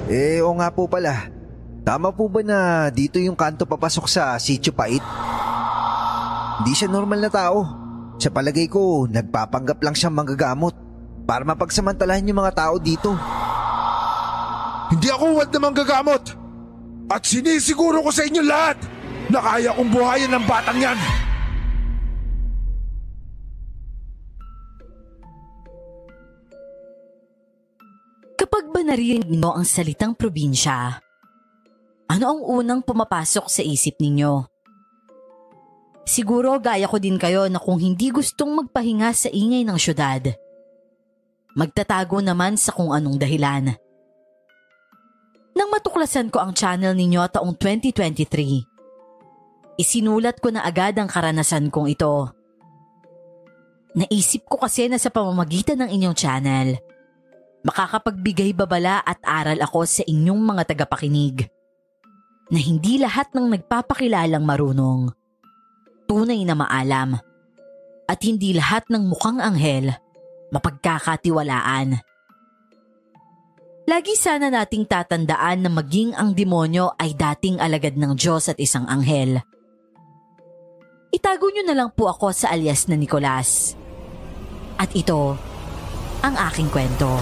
Oo nga po pala. Tama po ba na dito yung kanto papasok sa Sitio Pait? Hindi siya normal na tao. Sa palagay ko, nagpapanggap lang siyang manggagamot para mapagsamantalahan yung mga tao dito. Hindi ako huwad na manggagamot. At sinisiguro ko sa inyo lahat na kaya kong buhayin ng batang yan. Kapag ba narinig mo ang salitang probinsya, ano ang unang pumapasok sa isip ninyo? Siguro gaya ko din kayo na kung hindi gustong magpahinga sa ingay ng syudad, magtatago naman sa kung anong dahilan. Nang matuklasan ko ang channel ninyo taong 2023, isinulat ko na agad ang karanasan kong ito. Naisip ko kasi na sa pamamagitan ng inyong channel, makakapagbigay babala at aral ako sa inyong mga tagapakinig na hindi lahat ng nagpapakilalang marunong, tunay na maalam, at hindi lahat ng mukhang anghel mapagkakatiwalaan. Lagi sana nating tatandaan na maging ang demonyo ay dating alagad ng Diyos at isang anghel. Itago nyo na lang po ako sa alias na Nicolas. At ito ang aking kwento.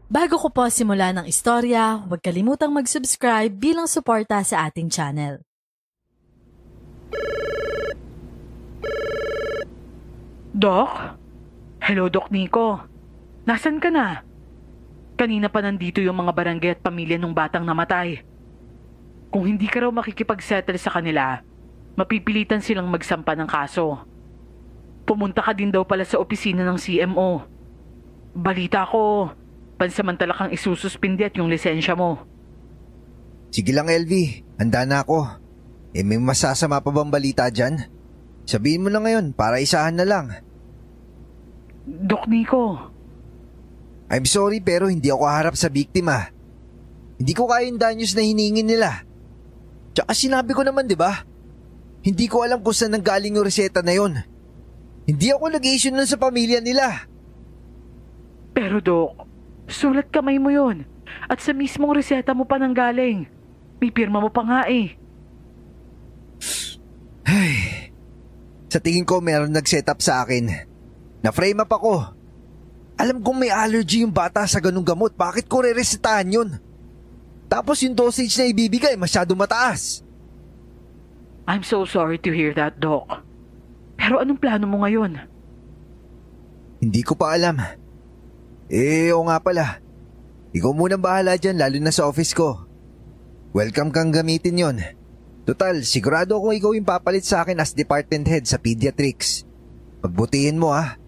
Bago ko po simulan ang istorya, huwag kalimutang mag-subscribe bilang suporta sa ating channel. Doc? Hello, Doc Nico. Nasaan ka na? Kanina pa nandito yung mga barangay at pamilya ng batang namatay. Kung hindi ka raw makikipag-settle sa kanila, mapipilitan silang magsampa ng kaso. Pumunta ka din daw pala sa opisina ng CMO. Balita ko, pansamantala kang isususpindi at yung lisensya mo. Sige lang, LV. Handa na ako. May masasama pa bang balita dyan? Sabihin mo na ngayon para isahan na lang. Doc Nico. I'm sorry pero hindi ako harap sa biktima. Hindi ko kaya yung danyos na hiningin nila. Tsaka sinabi ko naman, di ba? Hindi ko alam kung saan nanggaling yung reseta na yon. Hindi ako nag-issue nun sa pamilya nila. Pero Doc, sulat kamay mo yon. At sa mismong reseta mo pa nanggaling. May pirma mo pa nga eh. Ay, sa tingin ko meron nag-set up sa akin. Na-frame up ako. Alam kong may allergy yung bata sa ganung gamot. Bakit ko re-resetahan yun? Tapos yung dosage na ibibigay masyado mataas. I'm so sorry to hear that, Doc. Pero anong plano mo ngayon? Hindi ko pa alam. Oo nga pala. Ikaw munang bahala dyan lalo na sa office ko. Welcome kang gamitin yon. Total, sigurado akong ikaw yung papalit sa akin as department head sa pediatrics. Pagbutihin mo ha.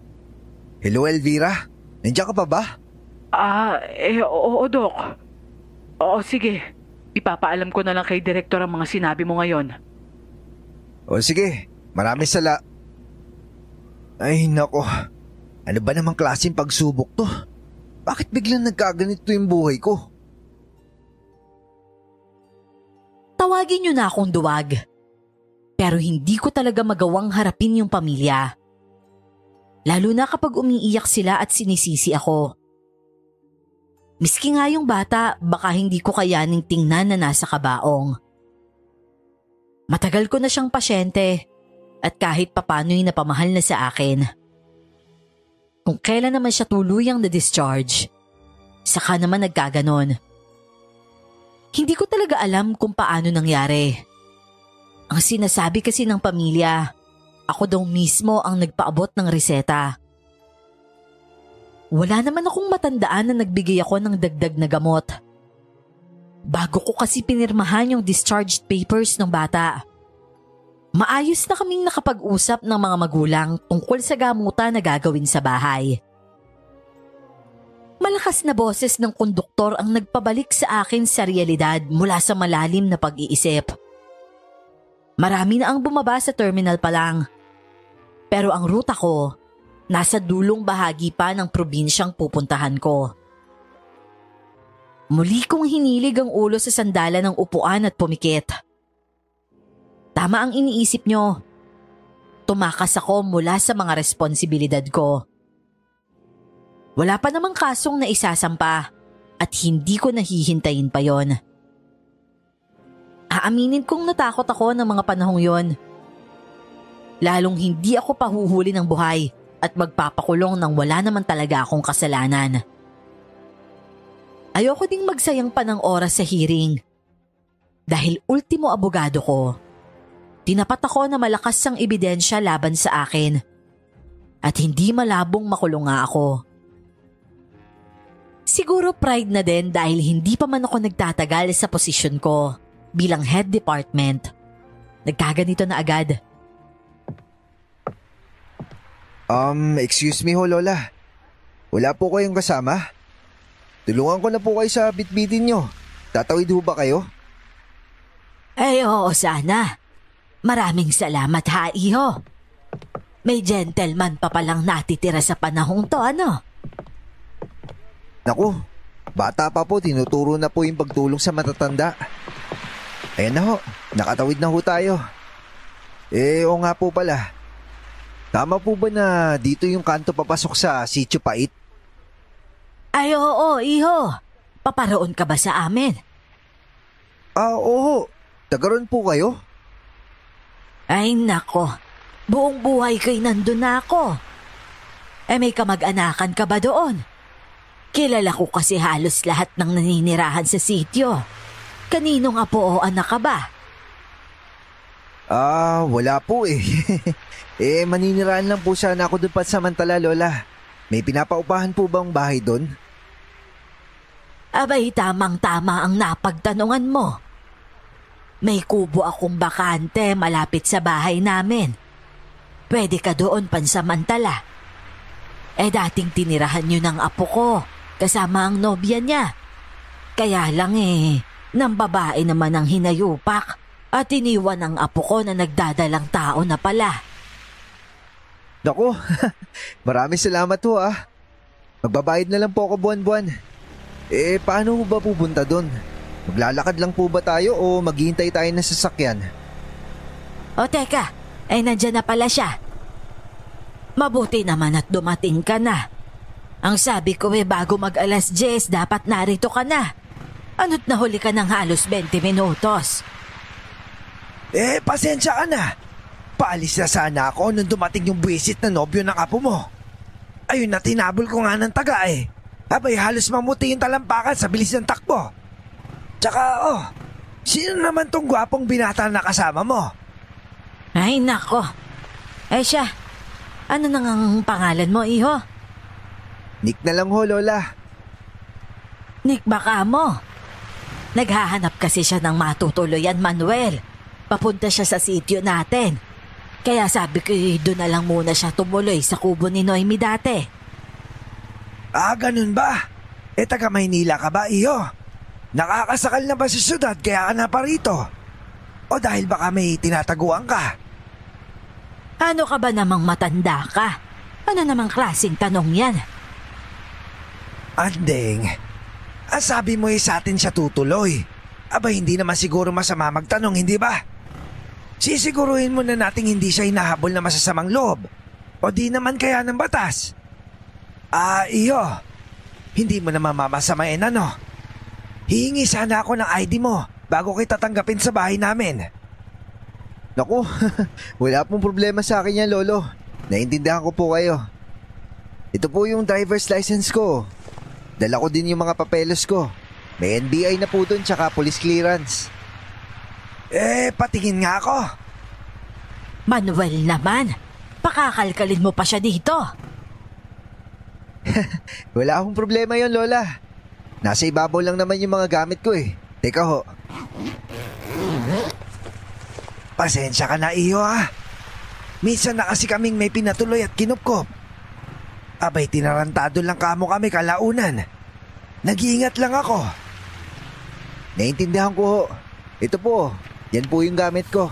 Hello Elvira, nandiyan ka pa ba? Oo Doc. Oo sige, ipapaalam ko na lang kay Direktor ang mga sinabi mo ngayon. O sige, maraming Ay nako, ano ba namang klaseng pagsubok to? Bakit biglang nagkaganito yung buhay ko? Tawagin niyo na akong duwag. Pero hindi ko talaga magawang harapin yung pamilya. Lalo na kapag umiiyak sila at sinisisi ako. Miski nga yung bata, baka hindi ko kayaning tingnan na nasa kabaong. Matagal ko na siyang pasyente at kahit papano'y napamahal na sa akin. Kung kailan naman siya tuluyang na-discharge, saka naman nagkaganon. Hindi ko talaga alam kung paano nangyari. Ang sinasabi kasi ng pamilya, ako daw mismo ang nagpaabot ng reseta. Wala naman akong matandaan na nagbigay ako ng dagdag na gamot. Bago ko kasi pinirmahan yung discharged papers ng bata. Maayos na kaming nakapag-usap ng mga magulang tungkol sa gamutan na gagawin sa bahay. Malakas na boses ng konduktor ang nagpabalik sa akin sa realidad mula sa malalim na pag-iisip. Marami na ang bumaba sa terminal pa lang. Pero ang ruta ko, nasa dulong bahagi pa ng probinsyang pupuntahan ko. Muli kong hinilig ang ulo sa sandalan ng upuan at pumikit. Tama ang iniisip nyo. Tumakas ako mula sa mga responsibilidad ko. Wala pa namang kasong naisasampa at hindi ko nahihintayin pa yon. Aaminin kong natakot ako ng mga panahong yon. Lalong hindi ako pahuhuli ng buhay at magpapakulong nang wala naman talaga akong kasalanan. Ayoko ding magsayang pa ng oras sa hearing. Dahil ultimo abogado ko, tinapat ako na malakas ang ebidensya laban sa akin at hindi malabong makulong nga ako. Siguro pride na din dahil hindi pa man ako nagtatagal sa posisyon ko bilang head department. Nagkaganito na agad. Excuse me ho, Lola. Wala po kayong kasama? Tulungan ko na po kayo sa bitbitin nyo. Tatawid ho ba kayo? Ay oo sana. Maraming salamat ha, iho. May gentleman pa palang natitira sa panahong to, ano? Naku, bata pa po, tinuturo na po yung pagtulong sa matatanda. Ayan na ho, nakatawid na ho tayo. O nga po pala. Tama po ba na dito yung kanto papasok sa Sitio Pait? Ay oo, iho. Paparoon ka ba sa amin? Oo. Tagaroon po kayo? Ay nako, buong buhay ko'y nandun na ako. May kamag-anakan ka ba doon? Kilala ko kasi halos lahat ng naninirahan sa sitio. Kaninong apo o anak ka ba? Wala po eh. Maniniraan lang po sana ako doon pansamantala, Lola. May pinapaupahan po bang bahay doon? Abay, tamang-tama ang napagtanungan mo. May kubo akong bakante malapit sa bahay namin. Pwede ka doon pansamantala. Dating tinirahan yun ng apo ko, kasama ang nobya niya. Kaya lang nang babae naman ang hinayupak at iniwan ang apo ko na nagdadalang tao na pala. Naku, maraming salamat ho ah. Magbabayad na lang po ako buwan-buwan. Paano ba pupunta doon? Maglalakad lang po ba tayo o maghihintay tayo ng sasakyan? O teka, nandyan na pala siya. Mabuti naman at dumating ka na. Ang sabi ko bago mag-alas 10 dapat narito ka na. Ano't nahuli ka ng halos 20 minutos? Pasensya ka na. Paalis na sana ako nung dumating yung buwisit na nobyo ng apo mo. Ayun na tinabol ko nga ng taga Abay halos mamuti yung talampakan sa bilis ng takbo. Tsaka sino naman tong gwapong binata na kasama mo? Ay nako. Siya, ano nang ang pangalan mo, iho? Nick na lang ho, Lola. Nick baka mo. Naghahanap kasi siya ng matutuluyan, Manuel. Papunta siya sa sitio natin. Kaya sabi ko doon na lang muna siya tumuloy sa kubo ni Noemi dati. Ganun ba? Taga Maynila ka ba, iho? Nakakasakal na ba sa syudad kaya ka na pa rito? O dahil baka may tinataguan ka? Ano ka ba namang matanda ka? Ano namang klaseng tanong yan? Andeng, sabi mo sa atin siya tutuloy. Aba hindi naman siguro masama magtanong, hindi ba? Sisiguruhin mo na nating hindi siya hinahabol na masasamang loob. O di naman kaya ng batas? Iyo, hindi mo naman mamasamain ano? Hihingi sana ako ng ID mo bago kita tanggapin sa bahay namin. Naku, wala pong problema sa akin yan, Lolo. Naintindihan ko po kayo. Ito po yung driver's license ko. Dala ko din yung mga papeles ko. May NBI na po doon tsaka police clearance. Patingin nga ako. Manuel naman, pakakalkalin mo pa siya dito. Wala akong problema yon, Lola. Nasa ibabaw lang naman yung mga gamit ko eh. Teka ho. Pasensya ka na, iyo ah. Minsan na kasi kaming may pinatuloy at kinupkop. Abay, tinarantado lang kamo kami kalaunan. Nag-iingat lang ako. Naintindihan ko ho. Ito po, yan po yung gamit ko.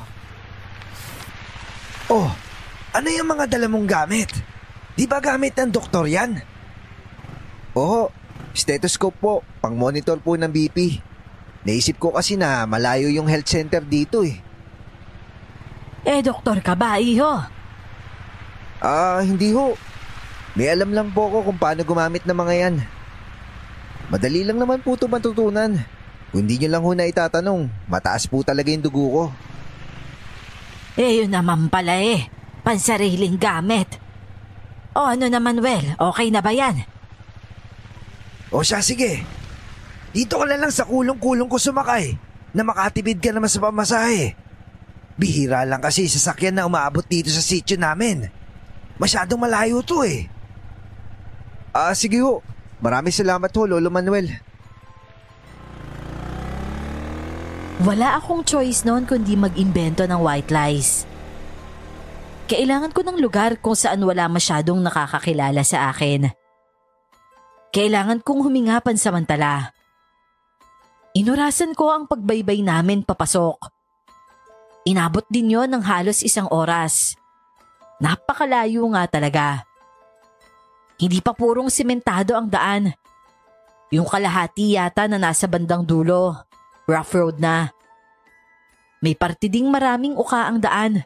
Oh, ano yung mga dala mong gamit? Di ba gamit ng doktor yan? Oo, stethoscope po, pang monitor po ng BP. Naisip ko kasi na malayo yung health center dito eh. Doktor ka ba, iho? Hindi ho. May alam lang po ako kung paano gumamit ng mga yan. Madali lang naman po ito matutunan. Kung hindi nyo lang ho na itatanong, mataas po talaga yung dugo ko. Yun naman pala pansariling gamit. O ano naman, Well, okay na ba yan? O siya, sige. Dito ka na lang sa kulong-kulong ko sumakay na makatipid ka naman sa pamasahe. Bihira lang kasi sasakyan na umaabot dito sa sitio namin. Masyadong malayo to eh. Sige ho. Maraming salamat ho, Lolo Manuel. Wala akong choice noon kundi mag-imbento ng white lies. Kailangan ko ng lugar kung saan wala masyadong nakakakilala sa akin. Kailangan kong huminga pansamantala. Inurasan ko ang pagbaybay namin papasok. Inabot din yon ng halos 1 oras. Napakalayo nga talaga. Hindi pa purong sementado ang daan. Yung kalahati yata na nasa bandang dulo. Rough road na. May parte ding maraming uka ang daan.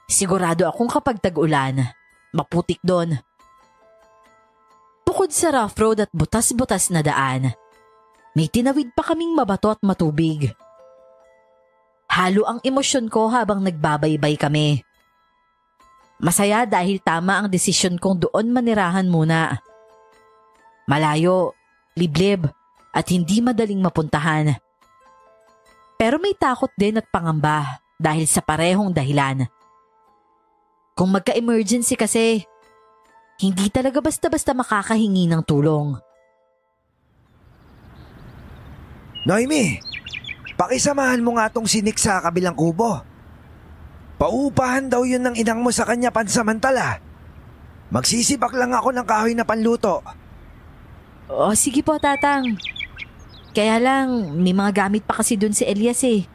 Sigurado akong kapag tag-ulan, maputik doon. Bukod sa rough road at butas-butas na daan, may tinawid pa kaming mabato at matubig. Halo ang emosyon ko habang nagbabaybay kami. Masaya dahil tama ang desisyon kong doon manirahan muna. Malayo, liblib, at hindi madaling mapuntahan. Pero may takot din at pangamba dahil sa parehong dahilan. Kung magka-emergency kasi, hindi talaga basta-basta makakahingi ng tulong. Noemi, pakisamahan mo nga tong sinik sa kabilang kubo. Pauupahan daw yun ng inang mo sa kanya pansamantala. Magsisibak lang ako ng kahoy na panluto. O sige po, Tatang. Kaya lang, may mga gamit pa kasi dun si Elias eh.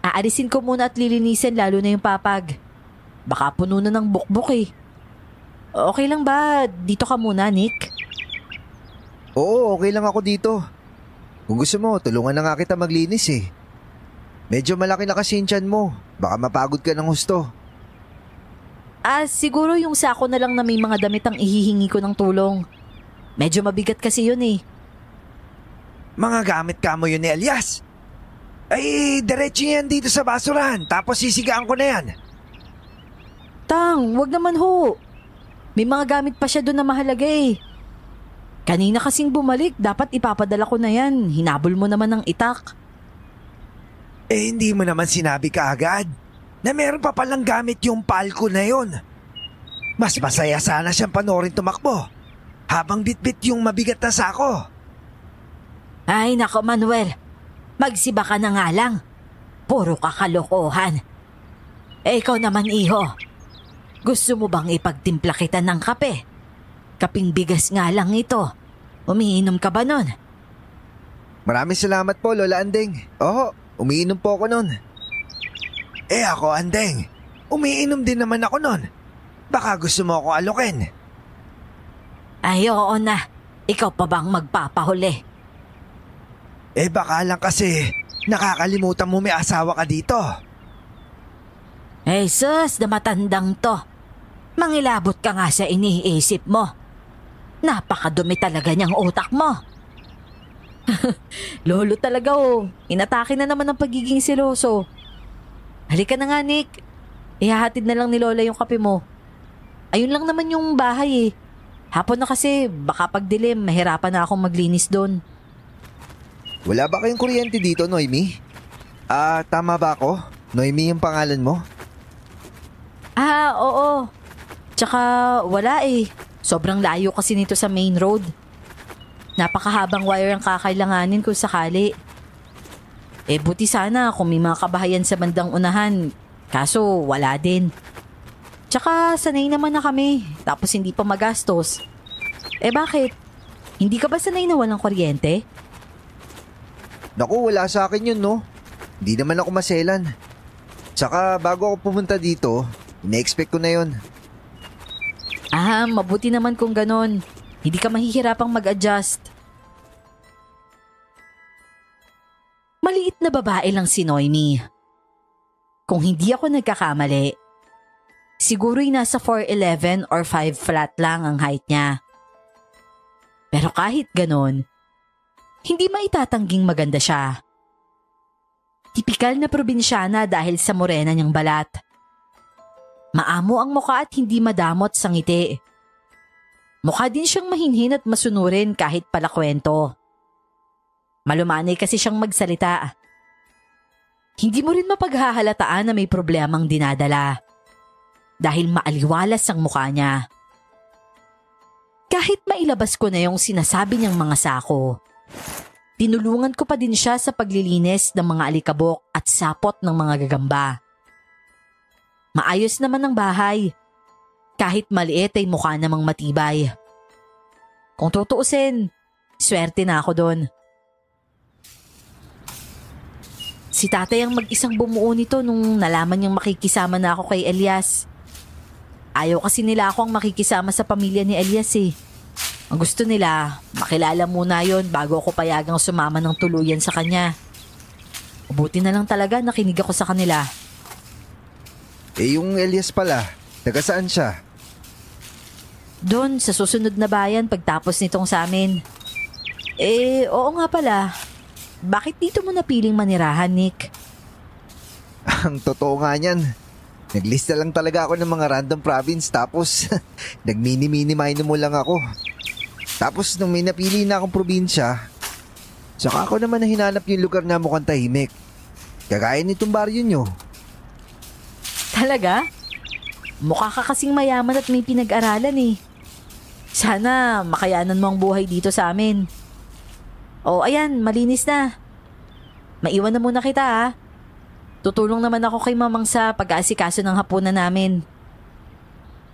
Aalisin ko muna at lilinisin lalo na yung papag. Baka puno na ng bukbok eh. Okay lang ba? Dito ka muna, Nick? Oo, okay lang ako dito. Kung gusto mo, tulungan na nga kita maglinis eh. Medyo malaki na kasi yung tiyan mo. Baka mapagod ka ng husto. Siguro yung sako na lang na may mga damit ang ihihingi ko ng tulong. Medyo mabigat kasi yun eh. Mga gamit ka mo yun ni Elias. Ay, diretso yan dito sa basurahan. Tapos sisigaan ko na yan. Tang, wag naman ho. May mga gamit pa siya doon na mahalaga eh. Kanina kasing bumalik, dapat ipapadala ko na yan. Hinabol mo naman ng itak. Hindi mo naman sinabi kaagad na meron pa palang gamit yung palko na yon. Mas masaya sana siyang panoorin tumakbo habang bitbit yung mabigat na sako. Ay nako, Manuel, magsiba ka na nga lang. Puro kakalokohan. Ikaw naman, iho. Gusto mo bang ipagtimpla kita ng kape? Kaping bigas nga lang ito. Umiinom ka ba nun? Maraming salamat po, Lola Andeng. Oo, umiinom po ako nun. Ako, Andeng. Umiinom din naman ako nun. Baka gusto mo ako alokin. Ay, oo na. Ikaw pa bang magpapahuli? Baka lang kasi nakakalimutan mo may asawa ka dito. Sus, na matandang to. Mangilabot ka nga sa iniisip mo. Napakadumi talaga niyang utak mo. Lolo talaga oh. Inatake na naman ang pagiging seloso. Halika na nga, Nick. Ihahatid na lang ni Lola yung kape mo. Ayun lang naman yung bahay eh. Hapon na kasi, baka pagdilim, mahirapan na akong maglinis doon. Wala ba kayong kuryente dito, Noemi? Tama ba ako? Noemi yung pangalan mo? Oo. Tsaka wala eh. Sobrang layo kasi nito sa main road. Napakahabang wire ang kakailanganin kung sakali. Buti sana kung may mga kabahayan sa bandang unahan. Kaso wala din. Tsaka sanay naman na kami. Tapos hindi pa magastos. Bakit? Hindi ka ba sanay na walang kuryente? Naku, wala sa akin yun, no? Hindi naman ako maselan. Tsaka bago ako pumunta dito, ina-expect ko na yun. Mabuti naman kung ganon. Hindi ka mahihirapang mag-adjust. Maliit na babae lang si Noemi. Kung hindi ako nagkakamali, Siguro'y nasa 4'11 or 5 flat lang ang height niya. Pero kahit ganon, hindi maitatangging maganda siya. Tipikal na probinsyana dahil sa morena niyang balat. Maamo ang mukha at hindi madamot sa ngiti. Mukha din siyang mahinhin at masunurin kahit palakwento. Malumanay kasi siyang magsalita. Hindi mo rin mapaghahalataan na may problemang dinadala dahil maaliwalas ang mukha niya. Kahit mailabas ko na yung sinasabi niyang mga sako, tinulungan ko pa din siya sa paglilinis ng mga alikabok at sapot ng mga gagamba. Maayos naman ang bahay. Kahit maliit ay mukha namang matibay. Kung tutuusin, swerte na ako doon. Si tatay ang mag-isang bumuo nito nung nalaman niyang makikisama na ako kay Elias. Ayaw kasi nila ako ang makikisama sa pamilya ni Elias eh. Ang gusto nila, makilala muna yon bago ako payagang sumama ng tuluyan sa kanya. Mabuti na lang talaga nakinig ako sa kanila. Eh yung Elias pala, taga saan siya? Doon sa susunod na bayan pagtapos nitong sa amin. Eh, oo nga pala. Bakit dito mo napiling manirahan, Nick? Ang totoo nga niyan. Naglista lang talaga ako ng mga random province tapos nag-mini-mini-mino mo lang ako. Tapos nung may napili na akong probinsya, saka ako naman na hinanap yung lugar na mukhang tahimik. Kagaya nitong baryo nyo. Talaga? Mukha ka kasing mayaman at may pinag-aralan eh. Sana makayanan mo ang buhay dito sa amin. O ayan, malinis na. Maiwan na muna kita ha. Tutulong naman ako kay mamang sa pag-aasikaso ng hapunan namin.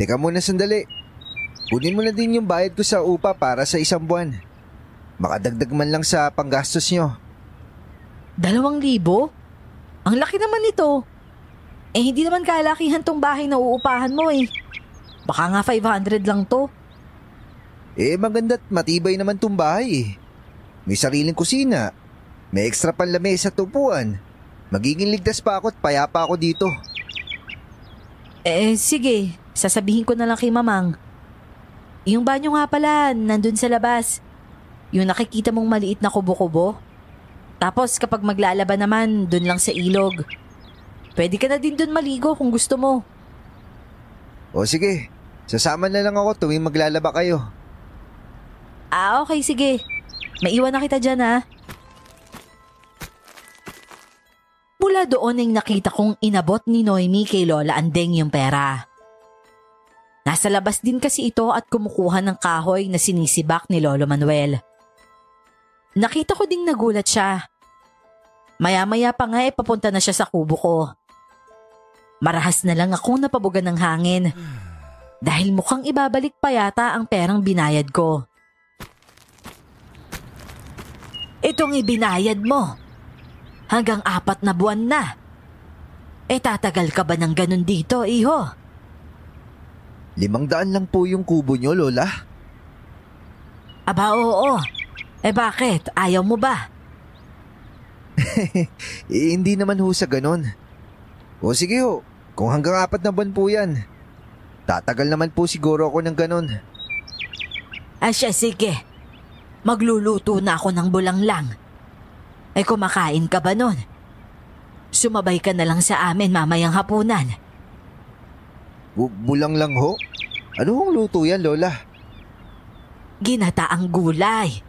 Teka muna sandali. Kunin mo na din yung bayad ko sa upa para sa 1 buwan. Makadagdag man lang sa panggastos nyo. 2,000? Ang laki naman nito. Eh hindi naman kalakihan tong bahay na uupahan mo eh. Baka nga 500 lang to. Eh maganda't matibay naman tong bahay eh. May sariling kusina. May extra panlamesa at upuan. Magiging ligtas pa ako at payapa ako dito. Eh sige, sasabihin ko na lang kay mamang. Yung banyo nga pala, nandun sa labas. Yung nakikita mong maliit na kubo-kubo. Tapos kapag maglalaba naman, dun lang sa ilog. Pwede ka na din dun maligo kung gusto mo. O sige, sasama na lang ako tuwing maglalaba kayo. Ah, okay, sige. Maiwan na kita dyan ha. Mula doon ay nakita kong inabot ni Noemi kay Lola Andeng yung pera. Nasa labas din kasi ito at kumukuha ng kahoy na sinisibak ni Lolo Manuel. Nakita ko ding nagulat siya. Maya-maya pa nga papunta na siya sa kubo ko. Marahas na lang akong napabugan ng hangin dahil mukhang ibabalik pa yata ang perang binayad ko. Itong ibinayad mo, hanggang 4 na buwan na. Eh tatagal ka ba ng ganun dito, iho? 500 lang po yung kubo nyo, Lola. Aba oo, eh bakit? Ayaw mo ba? Eh, hindi naman ho sa ganun. O sige ho, kung hanggang 4 na buwan po yan. Tatagal naman po siguro ako ng ganun. Asya sige. Magluluto na ako ng bulanglang. Ay kumakain ka ba nun? Sumabay ka na lang sa amin mamayang hapunan. Bulang lang ho? Ano hong luto yan, Lola? Ginataang gulay.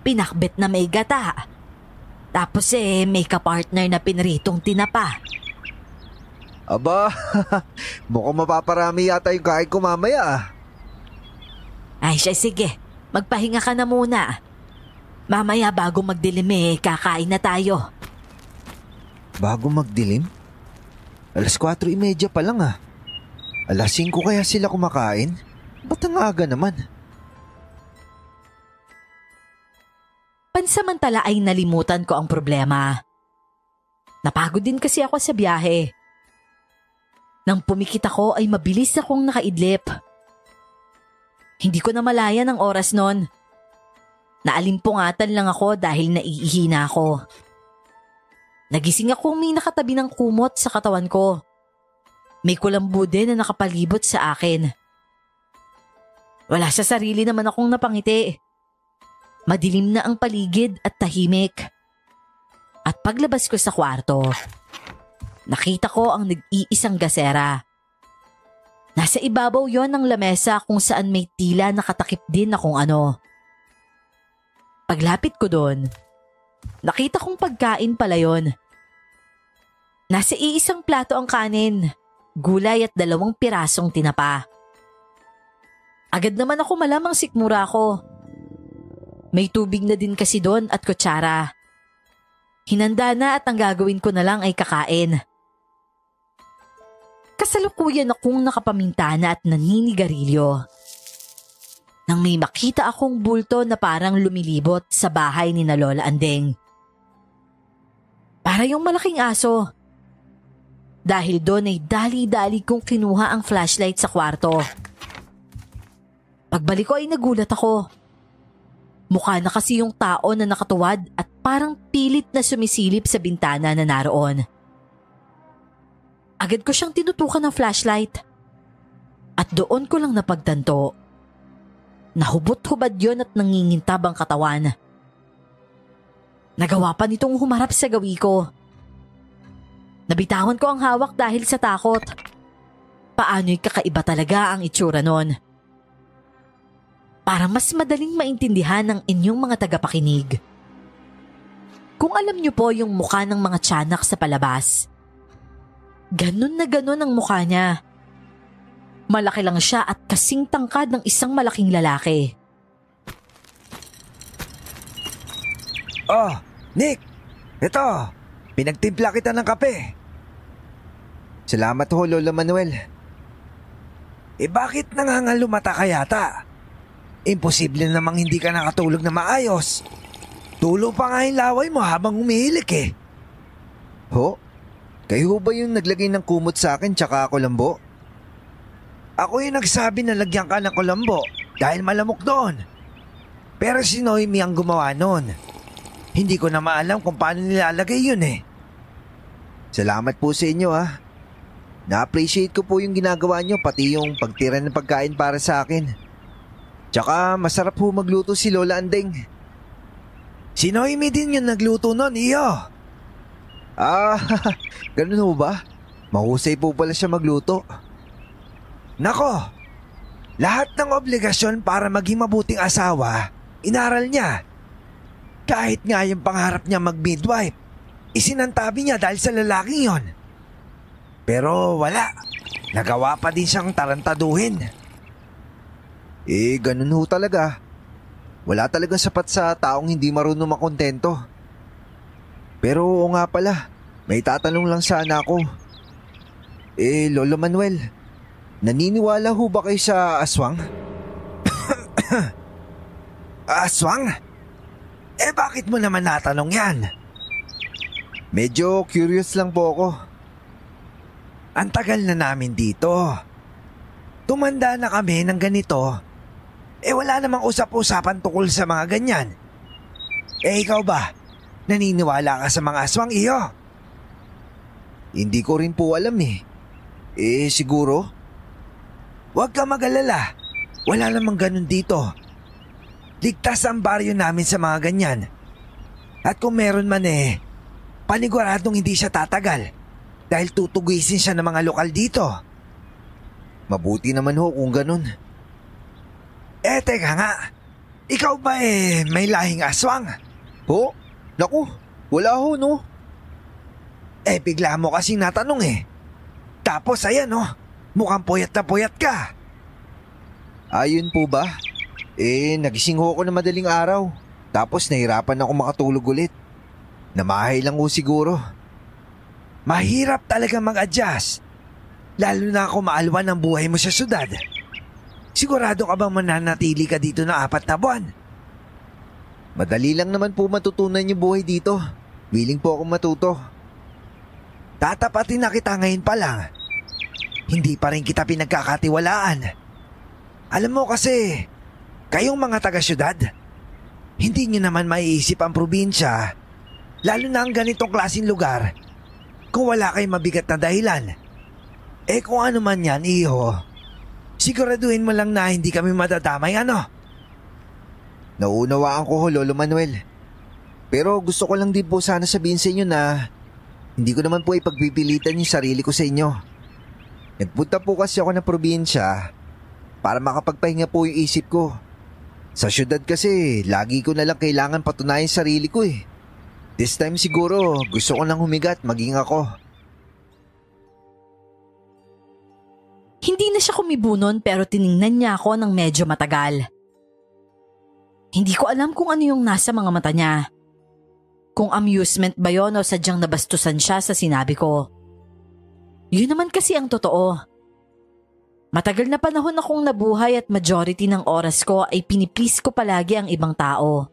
Pinakbet na may gata. Tapos may kapartner na pinritong tinapa. Aba, mukhang mapaparami yata yung kain ko mamaya ah. Ay siya sige. Magpahinga ka na muna. Mamaya bago magdilim kakain na tayo. Bago magdilim? 4:30 pa lang ah. 5:00 kaya sila kumakain? Ba't ang aga naman? Pansamantala ay nalimutan ko ang problema. Napagod din kasi ako sa biyahe. Nang pumikit ako ay mabilis akong nakaidlip. Hindi ko na malayan ang oras nun. Naalimpungatan lang ako dahil naiihi na ako. Nagising akong may nakatabi ng kumot sa katawan ko. May kulambo din na nakapalibot sa akin. Wala sa sarili naman akong napangiti. Madilim na ang paligid at tahimik. At paglabas ko sa kwarto, nakita ko ang nag-iisang gasera. Nasa ibabaw yon ng lamesa kung saan may tila nakatakip din na kung ano. Paglapit ko doon, nakita kong pagkain pala yon. Nasa iisang plato ang kanin, gulay at 2 pirasong tinapa. Agad naman ako malamang sikmura ko. May tubig na din kasi doon at kutsara. Hinanda na at ang gagawin ko na lang ay kakain. Kasalukuyan akong nakapamintana at naninigarilyo nang may makita akong bulto na parang lumilibot sa bahay ni na Lola Andeng. Para yung malaking aso. Dahil doon ay dali-dali kong kinuha ang flashlight sa kwarto. Pagbalik ko ay nagulat ako. Mukha na kasi yung tao na nakatuwad at parang pilit na sumisilip sa bintana na naroon. Agad ko siyang tinutukan ng flashlight. At doon ko lang napagtanto. Nahubot-hubad yon at nangingintab ang katawan. Nagawa pa nitong humarap sa gawi ko. Nabitawan ko ang hawak dahil sa takot. Paano'y kakaiba talaga ang itsura nun. Para mas madaling maintindihan ng inyong mga tagapakinig. Kung alam niyo po yung mukha ng mga tiyanak sa palabas, ganun na ganun ang mukha niya. Malaki lang siya at kasing tangkad ng isang malaking lalaki. Oh, Nick! Ito, pinagtimpla kita ng kape. Salamat ho, Lola Manuel. Bakit nangangalumata ka yata? Imposible namang hindi ka nakatulog na maayos. Tulo pa nga yung laway mo habang umihilik Ho? Kayo ba yung naglagay ng kumot sa akin tsaka kulambo? Ako yung nagsabi na lagyan ka ng kulambo dahil malamok doon. Pero si Noemi ang gumawa noon. Hindi ko na maalam kung paano nilalagay yun Salamat po sa inyo Na-appreciate ko po yung ginagawa nyo pati yung pagtira ng pagkain para sa akin. Tsaka masarap po magluto si Lola Andeng. Si Noemi din yung nagluto nun, iyo. Ganun ho ba? Mahusay po pala siya magluto. Nako, lahat ng obligasyon para maging mabuting asawa, inaral niya. Kahit nga yung pangarap niya mag-midwife, isinantabi niya dahil sa lalaking yon. Pero wala, nagawa pa din siyang tarantaduhin. Ganun ho talaga. Wala talagang sapat sa taong hindi marunong makontento. Pero oo nga pala, may tatanong lang sana ako. Lolo Manuel, naniniwala ho ba kayo sa aswang? Aswang? Bakit mo naman natanong yan? Medyo curious lang po ako. Ang tagal na namin dito. Tumanda na kami ng ganito. Wala namang usap-usapan tukol sa mga ganyan. Ikaw ba? Naniniwala ka sa mga aswang, iyo? Hindi ko rin po alam siguro? Huwag ka mag-alala. Wala namang ganun dito. Ligtas ang baryo namin sa mga ganyan. At kung meron man paniguradong hindi siya tatagal dahil tutugisin siya ng mga lokal dito. Mabuti naman ho kung ganun. Teka nga. Ikaw ba may lahing aswang? Ho? Naku, wala ho no. Bigla mo kasing natanong Tapos ayan mukhang puyat na puyat ka. Ayun po ba? Nagising ho ako na madaling araw. Tapos nahirapan ako makatulog ulit. Namahay lang ho siguro. Mahirap talaga mag-adjust. Lalo na kung maalwan ang buhay mo sa syudad. Sigurado ka bang mananatili ka dito na 4 na buwan? Madali lang naman po matutunan yung buhay dito. Willing po akong matuto. Tatapatin na kita ngayon pa lang. Hindi pa rin kita pinagkakatiwalaan. Alam mo kasi, kayong mga taga-syudad, hindi nyo naman maiisip ang probinsya, lalo na ang ganitong klaseng lugar, kung wala kayong mabigat na dahilan. Kung ano man yan, iho. Siguraduhin mo lang na hindi kami madadamay, ano? Naunawaan ko ho, Lolo Manuel. Pero gusto ko lang din po sana sabihin sa inyo na hindi ko naman po ipagpipilitan yung sarili ko sa inyo. Nagpunta po kasi ako ng probinsya para makapagpahinga po yung isip ko. Sa syudad kasi, lagi ko na lang kailangan patunayan sarili ko eh. This time siguro, gusto ko nang humiga at maging ako. Hindi na siya kumibunon pero tiningnan niya ako ng medyo matagal. Hindi ko alam kung ano yung nasa mga mata niya. Kung amusement ba yon o sadyang nabastusan siya sa sinabi ko. Yun naman kasi ang totoo. Matagal na panahon akong nabuhay at majority ng oras ko ay piniplease ko palagi ang ibang tao.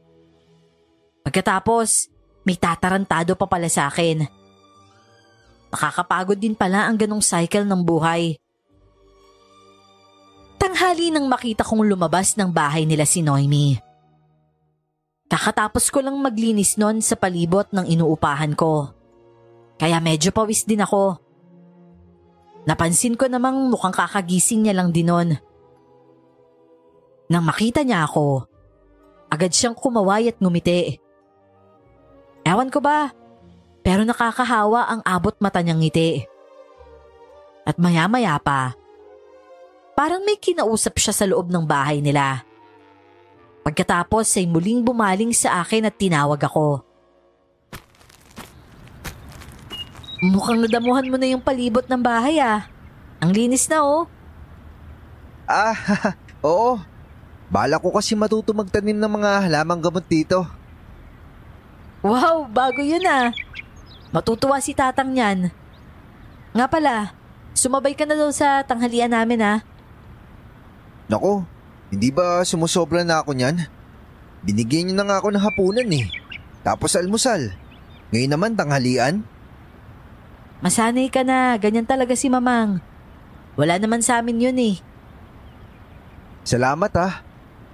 Pagkatapos, may tatarantado pa pala sa akin. Nakakapagod din pala ang ganong cycle ng buhay. Tanghali nang makita kong lumabas ng bahay nila si Noemi. Kakatapos ko lang maglinis noon sa palibot ng inuupahan ko. Kaya medyo pawis din ako. Napansin ko namang mukhang kakagising niya lang din noon. Nang makita niya ako, agad siyang kumaway at ngumiti. Ewan ko ba, pero nakakahawa ang abot mata niyang ngiti. At maya-maya pa, parang may kinausap siya sa loob ng bahay nila. Pagkatapos ay muling bumaling sa akin at tinawag ako. Mukhang nadamuhan mo na yung palibot ng bahay ah. Ang linis na oh. Oo. Bala ko kasi matuto magtanim ng mga halamang gamot dito. Wow, bago yun ah. Matutuwa si tatang niyan. Nga pala, sumabay ka na daw sa tanghalian namin ah. Nako, hindi ba sumusobra na ako niyan? Binigyan niyo na nga ako ng hapunan eh. Tapos almusal. Ngayon naman tanghalian. Masanay ka na, ganyan talaga si Mamang. Wala naman sa amin yun eh. Salamat ah.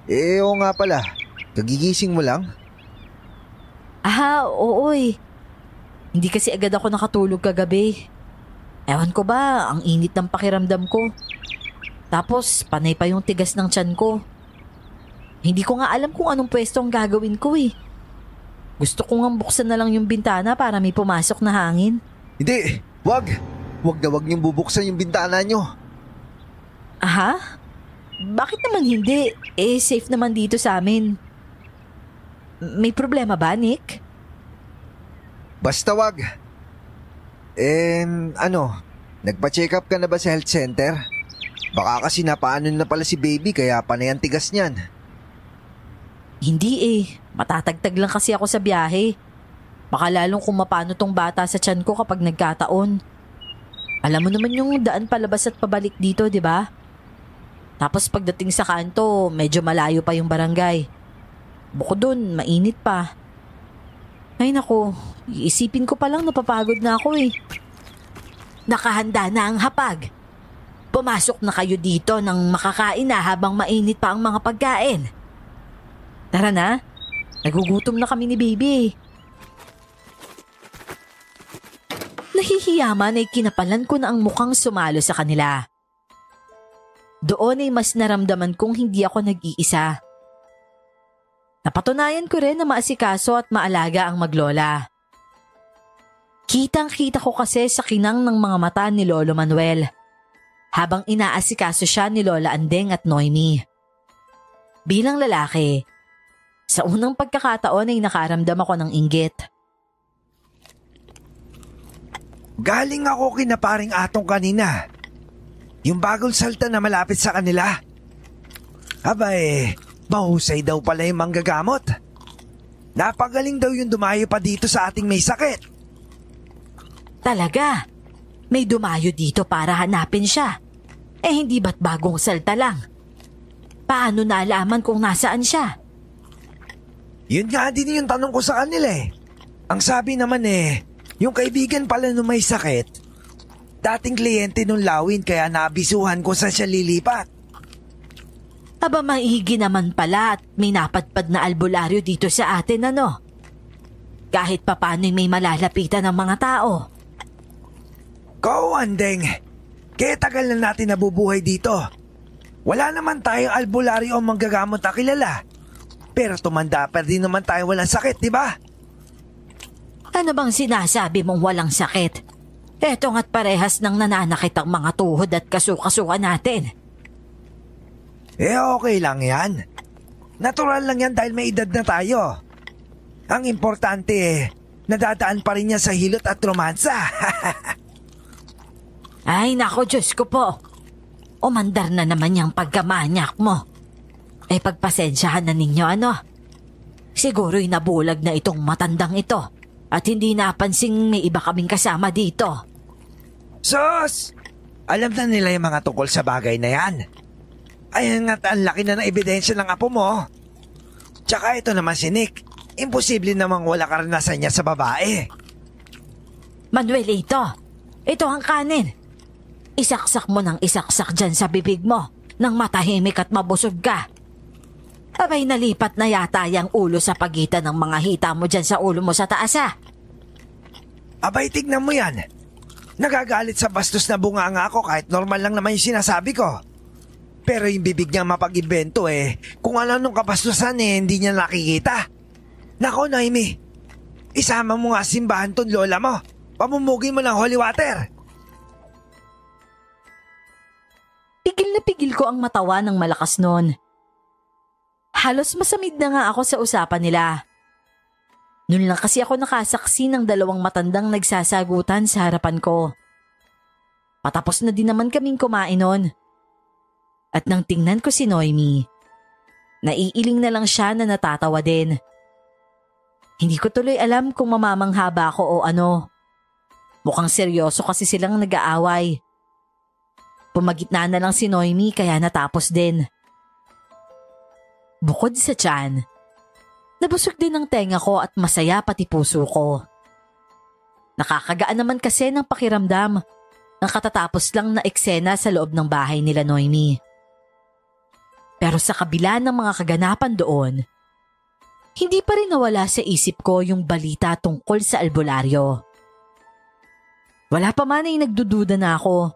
Oo nga pala, kagigising mo lang? Oo eh. Hindi kasi agad ako nakatulog kagabi. Ewan ko ba, ang init ng pakiramdam ko. Tapos panay pa yung tigas ng tiyan ko. Hindi ko nga alam kung anong pwesto ang gagawin ko eh. Gusto ko nga buksan na lang yung bintana para may pumasok na hangin. Hindi, wag. Wag na wag niyong bubuksan yung bintana niyo. Aha? Bakit naman hindi? Safe naman dito sa amin. May problema ba, Nick? Basta wag. Nagpa-check up ka na ba sa health center? Baka kasi napaano na pala si baby kaya panay ang tigas niyan. Hindi matatagtag lang kasi ako sa biyahe. Baka lalong kung mapano tong bata sa tiyan ko kapag nagkataon. Alam mo naman yung daan palabas at pabalik dito, di ba? Tapos pagdating sa kanto, medyo malayo pa yung barangay. Bukod dun, mainit pa. Ay nako, iisipin ko palang napapagod na ako eh. Nakahanda na ang hapag. Pumasok na kayo dito nang makakain na habang mainit pa ang mga pagkain. Tara na, nagugutom na kami ni baby. Nahihiyaman ay kinapalan ko na ang mukhang sumalo sa kanila. Doon ay mas naramdaman kong hindi ako nag-iisa. Napatunayan ko rin na maasikaso at maalaga ang maglola. Kitang-kita ko kasi sa kinang ng mga mata ni Lolo Manuel habang inaasikaso siya ni Lola Andeng at Noemi. Bilang lalaki, sa unang pagkakataon ay nakaramdam ako ng inggit. Galing ako kina paring Atong kanina. Yung bagong salta na malapit sa kanila. Mahusay daw pala yung manggagamot. Napagaling daw yung dumayo pa dito sa ating may sakit. Talaga? May dumayo dito para hanapin siya. Hindi ba't bagong salta lang? Paano nalaman kung nasaan siya? Yun nga din yung tanong ko sa kanila eh. Ang sabi naman yung kaibigan pala nung may sakit, dating kliyente nung Lawin kaya nabisuhan ko sa siya lilipat. Aba maigi naman pala at may napadpad na albularyo dito sa atin ano? Kahit papano'y may malalapitan ng mga tao. Go, Andeng! Kaya tagal na natin nabubuhay dito. Wala naman tayong albularyo o manggagamot na kilala. Pero tumanda pa din naman tayo walang sakit, di ba? Ano bang sinasabi mong walang sakit? Eto nga't parehas ng nananakit ang mga tuhod at kasukasuan natin. Okay lang yan. Natural lang yan dahil may edad na tayo. Ang importante nadadaan pa rin yan sa hilot at romansa. Ay nako, Diyos ko po. Umandar na naman yung pagkamanyak mo. Pagpasensyahan na ninyo ano? Siguro'y nabulag na itong matandang ito at hindi napansing may iba kaming kasama dito. Sus! Alam na nila yung mga tungkol sa bagay na yan. Ayan nga't ang laki na ng ebidensya ng apo mo. Tsaka ito naman si Nick. Imposible namang wala karanasan niya sa babae. Manuelito, ito ang kanin. Isaksak mo ng isaksak dyan sa bibig mo nang matahimik at mabusog ka. Abay nalipat na yata yung ulo sa pagitan ng mga hita mo dyan sa ulo mo sa taas ah. Abay tignan mo yan. Nagagalit sa bastos na bunganga ako kahit normal lang naman yung sinasabi ko. Pero yung bibig niya mapag-invento kung ano nung kapastusan hindi niya nakikita. Nako Noemi, isama mo nga simbahan ton lola mo. Pamumugin mo ng holy water. Pigil na pigil ko ang matawa ng malakas noon. Halos masamid na nga ako sa usapan nila. Noon lang kasi ako nakasaksi ng dalawang matandang nagsasagutan sa harapan ko. Patapos na din naman kaming kumain noon. At nang tingnan ko si Noemi, naiiling na lang siya na natatawa din. Hindi ko tuloy alam kung mamamangha ba ako o ano. Mukhang seryoso kasi silang nag-aaway. Pumagitna na lang si Noemi kaya natapos din. Bukod sa tiyan, nabusog din ang tenga ko at masaya pati puso ko. Nakakagaan naman kasi ng pakiramdam ang katatapos lang na eksena sa loob ng bahay nila Noemi. Pero sa kabila ng mga kaganapan doon, hindi pa rin nawala sa isip ko yung balita tungkol sa albularyo. Wala pa man ay nagdududa na ako.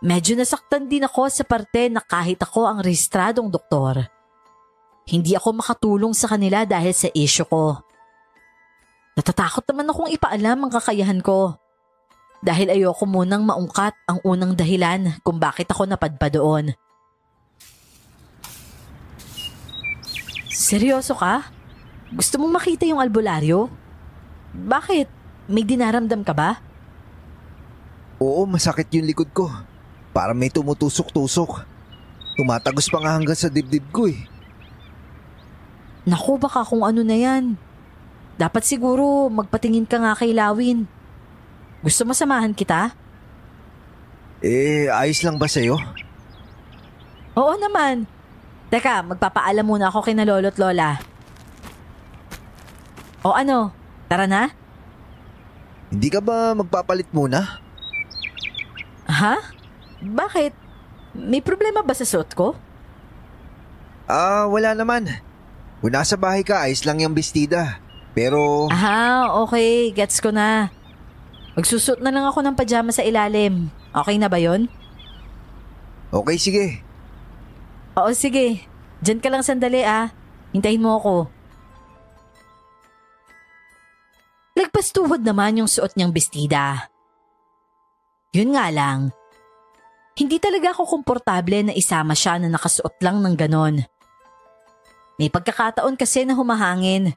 Medyo nasaktan din ako sa parte na kahit ako ang rehistradong doktor, hindi ako makatulong sa kanila dahil sa isyu ko. Natatakot naman akong ipaalam ang kakayahan ko dahil ayoko munang maungkat ang unang dahilan kung bakit ako napadpa doon. Seryoso ka? Gusto mong makita yung albularyo? Bakit? May dinaramdam ka ba? Oo, masakit yung likod ko. Para may tumutusok-tusok. Tumatagos pa nga hanggang sa dibdib ko Naku, baka kung ano na yan. Dapat siguro magpatingin ka nga kay Lawin. Gusto mo samahan kita? Ayos lang ba sa'yo? Oo naman. Teka, magpapaalam muna ako kina lolo't lola. O ano, tara na? Hindi ka ba magpapalit muna? Ha? Bakit? May problema ba sa suot ko? Wala naman. Kung nasa bahay ka, ayos lang yung bestida. Pero... Okay. Gets ko na. Magsusot na lang ako ng pajama sa ilalim. Okay na ba yon? Okay, sige. Oo, sige. Diyan ka lang sandali Hintayin mo ako. Lagpas tuhod naman yung suot niyang bestida. Yun nga lang, hindi talaga ako komportable na isama siya na nakasuot lang ng ganon. May pagkakataon kasi na humahangin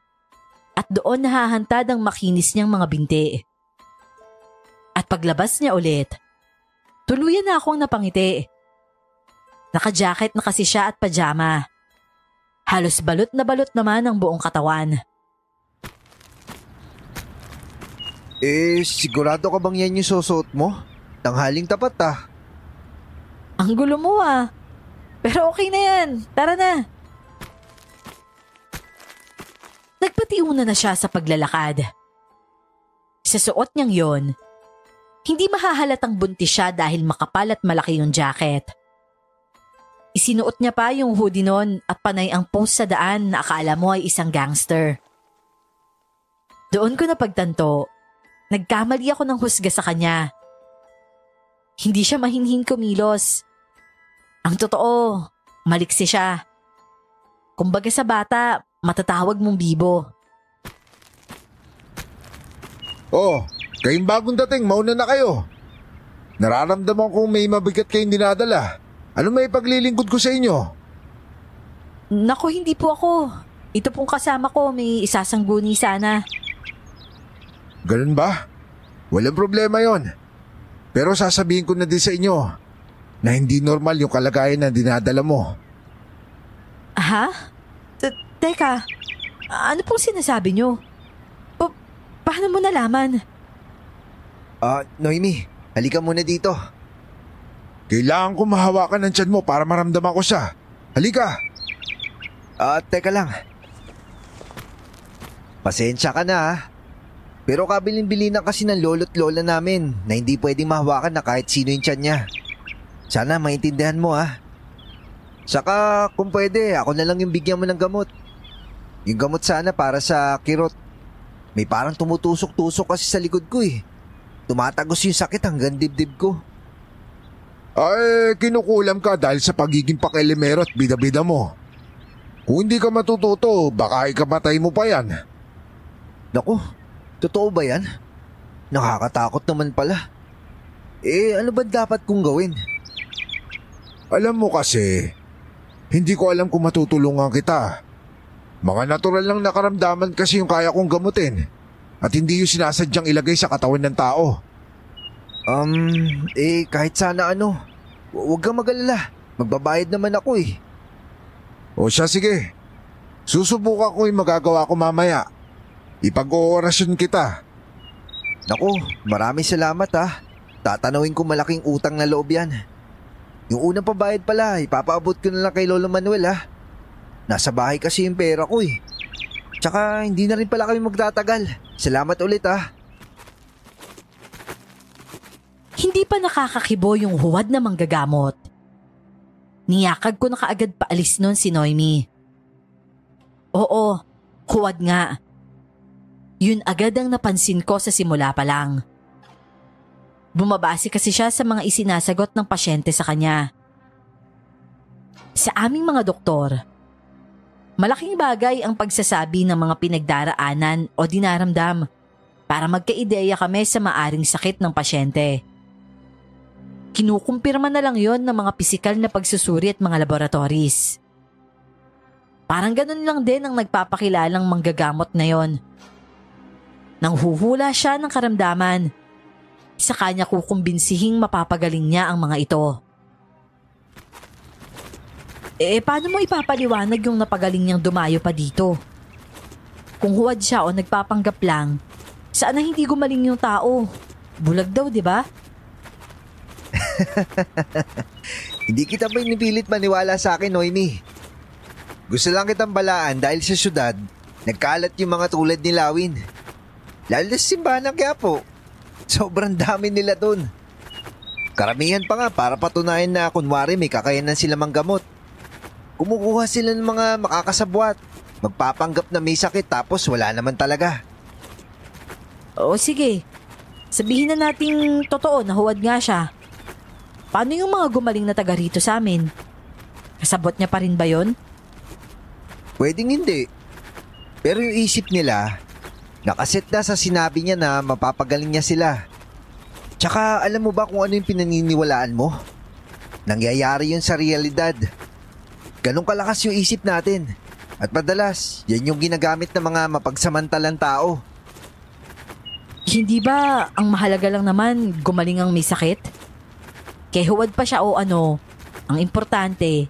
at doon nahahantad ang makinis niyang mga binti. At paglabas niya ulit, tuluyan na akong napangiti. Naka-jacket na kasi siya at pajama. Halos balot na balot naman ang buong katawan. Sigurado ka bang yan yung susuot mo? Tanghaling tapat Ang gulo mo Pero okay na yan. Tara na. Nagpatiuna na siya sa paglalakad. Sa suot niyang yon, hindi mahahalatang buntis siya dahil makapal at malaki yung jacket. Isinuot niya pa yung hoodie nun at panay ang post sa daan na akala mo ay isang gangster. Doon ko napagtanto, nagkamali ako ng husga sa kanya. Hindi siya mahinhin kumilos. Ang totoo, maliksi siya. Kumbaga sa bata, matatawag mong bibo. Oh, kayong bagong dating, mauna na kayo. Nararamdaman kong may mabigat kayong dinadala. Ano may paglilingkod ko sa inyo? Naku, hindi po ako. Ito pong kasama ko, may isasangguni sana. Ganun ba? Walang problema yon. Pero sasabihin ko na din sa inyo na hindi normal yung kalagayan na dinadala mo. Ha? Teka, ano pong sinasabi nyo? Paano mo nalaman? Noemi, halika muna dito. Kailangan ko mahawakan ng tiyan mo para maramdaman ko siya. Halika! Teka lang. Pasensya ka na ha. Pero kabilin-bilinan kasi ng lolo't lola namin na hindi pwedeng mahawakan na kahit sino yung tiyan niya. Sana maintindihan mo ha. Saka kung pwede, ako na lang yung bigyan mo ng gamot. Yung gamot sana para sa kirot. May parang tumutusok-tusok kasi sa likod ko eh. Tumatagos yung sakit hanggang dibdib ko. Ay, kinukulam ka dahil sa pagiging pakilimero at bida-bida mo. Kung hindi ka matututo, baka ikapatay mo pa yan. Naku, totoo ba yan? Nakakatakot naman pala. Ano ba dapat kong gawin? Alam mo kasi, hindi ko alam kung matutulungan kita. Mga natural lang nakaramdaman kasi yung kaya kong gamutin at hindi yung sinasadyang ilagay sa katawan ng tao. Kahit sana ano, huwag kang mag-alala. Magbabayad naman ako eh. O siya, sige. Susubukan ko yung magagawa ko mamaya. Ipag-oorasyon kita. Naku, maraming salamat ha. Tatanawin ko malaking utang na loob yan. Yung unang pabayad pala, ipapaabot ko na lang kay Lolo Manuel ha. Nasa bahay kasi yung pera ko eh. Tsaka hindi na rin pala kami magtatagal. Salamat ulit ha. Hindi pa nakakakibo yung huwad na manggagamot. Niyakag ko na kaagad paalis nun si Noemi. Oo, huwad nga. Yun agad ang napansin ko sa simula pa lang. Bumabase kasi siya sa mga isinasagot ng pasyente sa kanya. Sa aming mga doktor, malaking bagay ang pagsasabi ng mga pinagdaraanan o dinaramdam para magkaideya kami sa maaring sakit ng pasyente. Kinukumpirma na lang yon ng mga pisikal na pagsusuri at mga laboratories. Parang ganun lang din ang nagpapakilalang manggagamot na yon. Nang huhula siya ng karamdaman, sa kanya kukumbensihing mapapagaling niya ang mga ito. Paano mo ipapaliwanag yung napagaling niyang dumayo pa dito? Kung huwad siya o nagpapanggap lang, saan na hindi gumaling yung tao? Bulag daw, di ba? Hindi kita ba inipilit maniwala sa akin, Noemi? Gusto lang kitang balaan dahil sa syudad, nagkalat yung mga tulad ni Lawin. Lalo na sa simbahan ng Quiapo. Sobrang dami nila dun. Karamihan pa nga para patunayan na kunwari may kakayanan sila manggamot. Kumukuha sila ng mga makakasabwat. Magpapanggap na may sakit tapos wala naman talaga. O sige, sabihin na nating totoo na huwad nga siya. Paano yung mga gumaling na taga rito sa amin? Kasabot niya pa rin ba yon? Pwedeng hindi. Pero yung isip nila, nakaset na sa sinabi niya na mapapagaling niya sila. Tsaka alam mo ba kung ano yung pinaniniwalaan mo? Nangyayari yun sa realidad. Ganun kalakas yung isip natin. At madalas, yan yung ginagamit ng mga mapagsamantalang tao. Hindi ba ang mahalaga lang naman gumaling ang may sakit? Kaya huwad pa siya o ano, ang importante,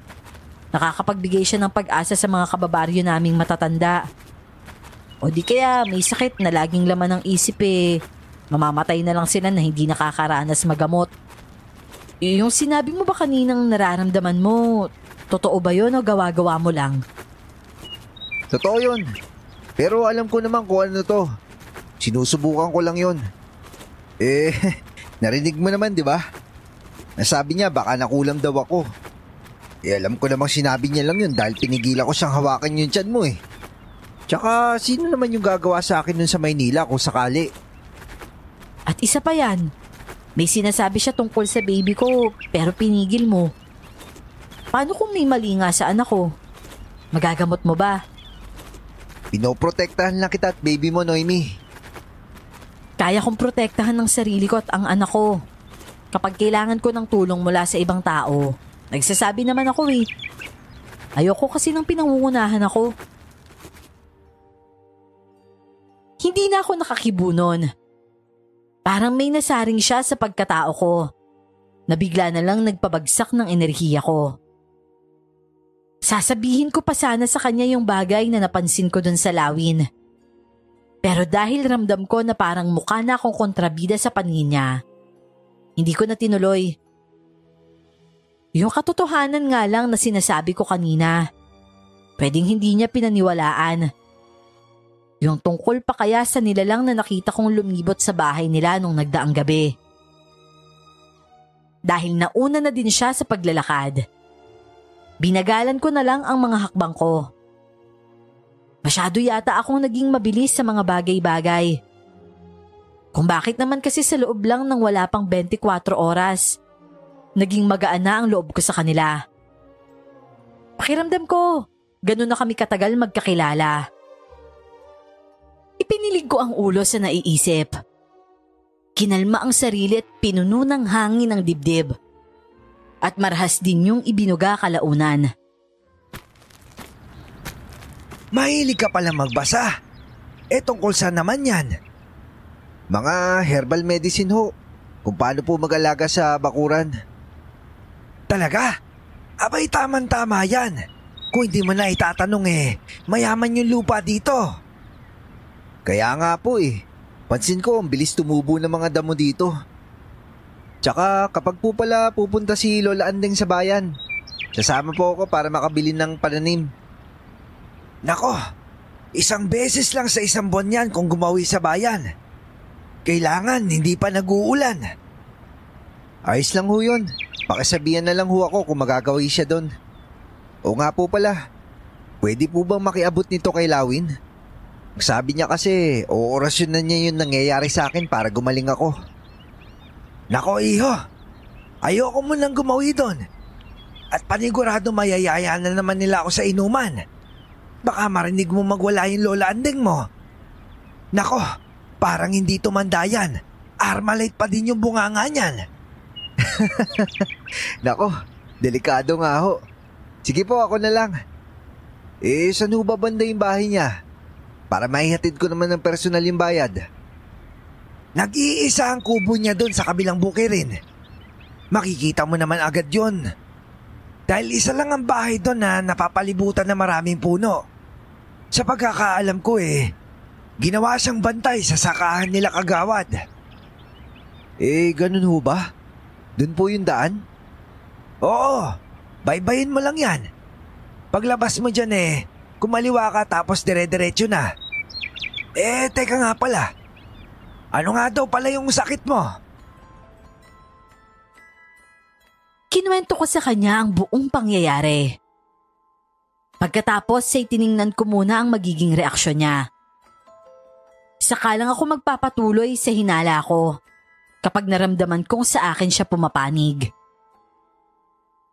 nakakapagbigay siya ng pag-asa sa mga kababaryo naming matatanda. O di kaya may sakit na laging laman ng isip mamamatay na lang sila na hindi nakakaranas magamot. Yung sinabi mo ba kaninang nararamdaman mo, totoo ba yun o gawa-gawa mo lang? Totoo yun. Pero alam ko naman kung ano to. Sinusubukan ko lang yun. Narinig mo naman di ba? Nasabi niya baka nakulam daw ako. Alam ko namang sinabi niya lang yun dahil pinigilan ko siyang hawakan yung tiyan mo eh. Tsaka sino naman yung gagawa sa akin nun sa Maynila kung sakali? At isa pa yan, May sinasabi siya tungkol sa baby ko pero pinigil mo. Paano kung may mali nga sa anak ko? Magagamot mo ba? Pinoprotektahan lang kita at baby mo, Noemi. Kaya kong protektahan ng sarili ko at ang anak ko. Kapag kailangan ko ng tulong mula sa ibang tao, nagsasabi naman ako eh. Ayoko kasi ng pinangungunahan ako. Hindi na ako nakakibunon. Parang may nasaring siya sa pagkatao ko. Nabigla na lang nagpabagsak ng enerhiya ko. Sasabihin ko pa sana sa kanya yung bagay na napansin ko dun sa lawin. Pero dahil ramdam ko na parang mukha na akong kontrabida sa paningin niya, hindi ko na tinuloy. Yung katotohanan nga lang na sinasabi ko kanina, pwedeng hindi niya pinaniwalaan. Yung tungkol pa kaya sa nilalang na nakita kong lumibot sa bahay nila nung nagdaang gabi. Dahil nauna na din siya sa paglalakad, binagalan ko na lang ang mga hakbang ko. Masyado yata akong naging mabilis sa mga bagay-bagay. Kung bakit naman kasi sa loob lang ng wala pang 24 oras, naging magaan na ang loob ko sa kanila. Pakiramdam ko, ganun na kami katagal magkakilala. Ipinilig ko ang ulo sa naiisip. Kinalma ang sarili at pinuno ng hangin ng dibdib. At marahas din yung ibinuga kalaunan. Mahilig ka pala magbasa. Tungkol saan naman yan? Mga herbal medicine ho. Kung paano po mag-alaga sa bakuran. Talaga? Abay tama-tama yan. Kung hindi mo na itatanong mayaman yung lupa dito. Kaya nga po pansin ko ang bilis tumubo ng mga damo dito. Tsaka kapag po pala pupunta si Lola Andeng sa bayan, sasama po ako para makabili ng pananim. Nako, 1 beses lang sa 1 buwan yan kung gumawi sa bayan. Kailangan hindi pa nag-uulan. Ayos lang ho yun. Pakisabihan na lang ho ako kung magagawi siya doon. O nga po pala, pwede po bang makiabot nito kay Lawin? Sabi niya kasi oorasyon na niya yung nangyayari sa akin para gumaling ako. Nako iho, ayoko mo nang gumawi doon. At panigurado mayayaya na naman nila ako sa inuman. Baka marinig mo magwala yung Lola Andeng mo. Nako, parang hindi tumanda yan. Armalite pa din yung bunganga niyan. Nako, delikado nga ho. Sige po, ako na lang. Saan ho ba banda yung bahay niya? Para maihatid ko naman ng personal yung bayad. Nag-iisa ang kubo niya doon sa kabilang bukirin. Makikita mo naman agad yon. Dahil isa lang ang bahay doon na napapalibutan na maraming puno. Sa pagkakaalam ko ginawa siyang bantay sa sakahan nila kagawad. Ganun ho ba? Doon po yung daan? Oo, baybayin mo lang yan. Paglabas mo dyan kumaliwa ka tapos dire-diretso na. Teka nga pala. Ano nga daw pala yung sakit mo? Kinuwento ko sa kanya ang buong pangyayari. Pagkatapos ay tiningnan ko muna ang magiging reaksyon niya. Saka lang ako magpapatuloy sa hinala ko kapag naramdaman kong sa akin siya pumapanig.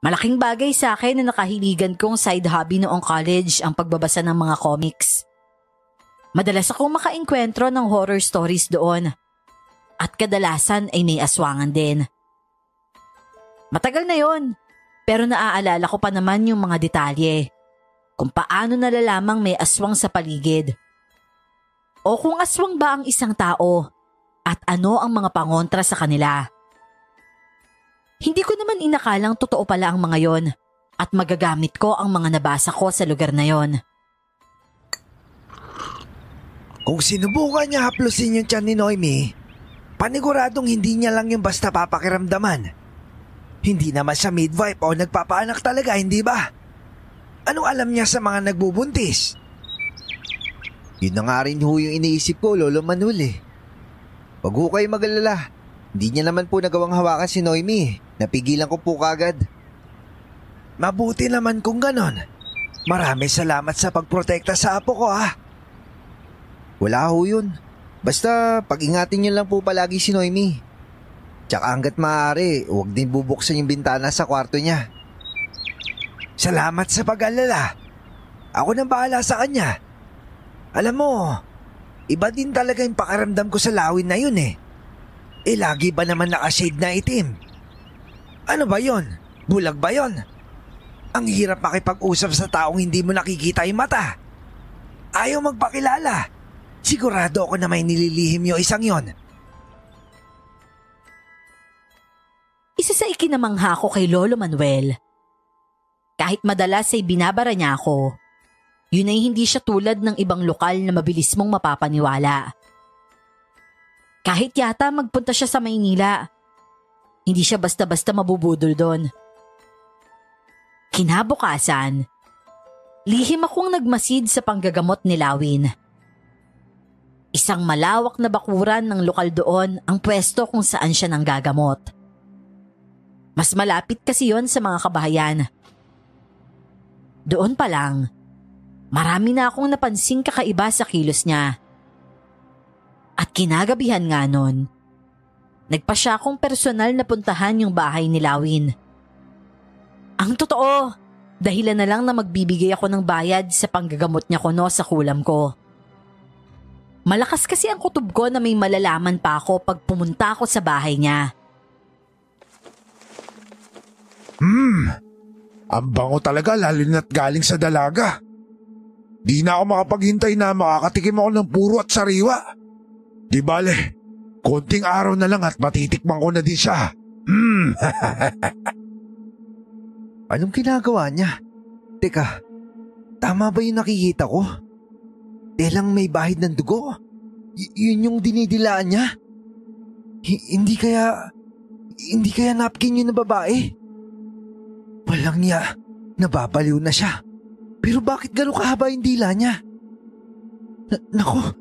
Malaking bagay sa akin na nakahiligan kong side hobby noong college ang pagbabasa ng mga comics. Madalas akong makainkwentro ng horror stories doon at kadalasan ay may aswangan din. Matagal na yon, pero naaalala ko pa naman yung mga detalye kung paano nalalamang may aswang sa paligid o kung aswang ba ang isang tao at ano ang mga pangontra sa kanila. Hindi ko naman inakalang totoo pala ang mga yon at magagamit ko ang mga nabasa ko sa lugar na yon. Kung sinubukan niya haplusin yung tiyan ni Noemi, paniguradong hindi niya lang yung basta papakiramdaman. Hindi naman siya midwife o nagpapaanak talaga, hindi ba? Anong alam niya sa mga nagbubuntis? Yun na nga rin ho yung iniisip ko, Lolo Manuel. Wag ho kayo mag-alala. Hindi niya naman po nagawang hawakan si Noemi. Napigilan ko po kagad. Mabuti naman kung ganon. Maraming salamat sa pagprotekta sa apo ko Wala ho yun. Basta pag-ingatin niyo lang po palagi si Noemi. Tsaka hanggat maaari, huwag din bubuksan yung bintana sa kwarto niya. Salamat sa pag-alala. Ako nang bahala sa kanya. Alam mo, iba din talaga yung pakiramdam ko sa Lawin na yun eh. Lagi ba naman nakashade na itim? Ano ba yon? Bulag ba yon? Ang hirap makipag-usap sa taong hindi mo nakikita yung mata. Ayaw magpakilala. Sigurado ako na may nililihim yung isang yon. Isa sa ikinamangha ko kay Lolo Manuel. Kahit madalas ay binabara niya ako, yun ay hindi siya tulad ng ibang lokal na mabilis mong mapapaniwala. Kahit yata magpunta siya sa Maynila, hindi siya basta-basta mabubudol doon. Kinabukasan, lihim akong nagmasid sa panggagamot ni Lawin. Isang malawak na bakuran ng lokal doon ang pwesto kung saan siya nanggagamot. Mas malapit kasi yon sa mga kabahayan. Doon pa lang, marami na akong napansing kakaiba sa kilos niya. At kinagabihan nga nun, nagpa siya akong personal na puntahan yung bahay ni Lawin. Ang totoo, dahilan na lang na magbibigay ako ng bayad sa panggagamot niya kuno sa kulam ko. Malakas kasi ang kutob ko na may malalaman pa ako pag pumunta ako sa bahay niya. Ang bango talaga lalo na't galing sa dalaga. Di na ako makapaghintay na makakatikim ako ng puro at sariwa. Di bale, konting araw na lang at matitikman ko na din siya. Anong ginagawa niya? Teka, tama ba yung nakikita ko? Telang may bahid ng dugo? Yun yung dinidilaan niya? Hindi kaya napkin yun na babae? Walang niya, nababaliw na siya. Pero bakit gano'ng kahaba yung dila niya? Naku,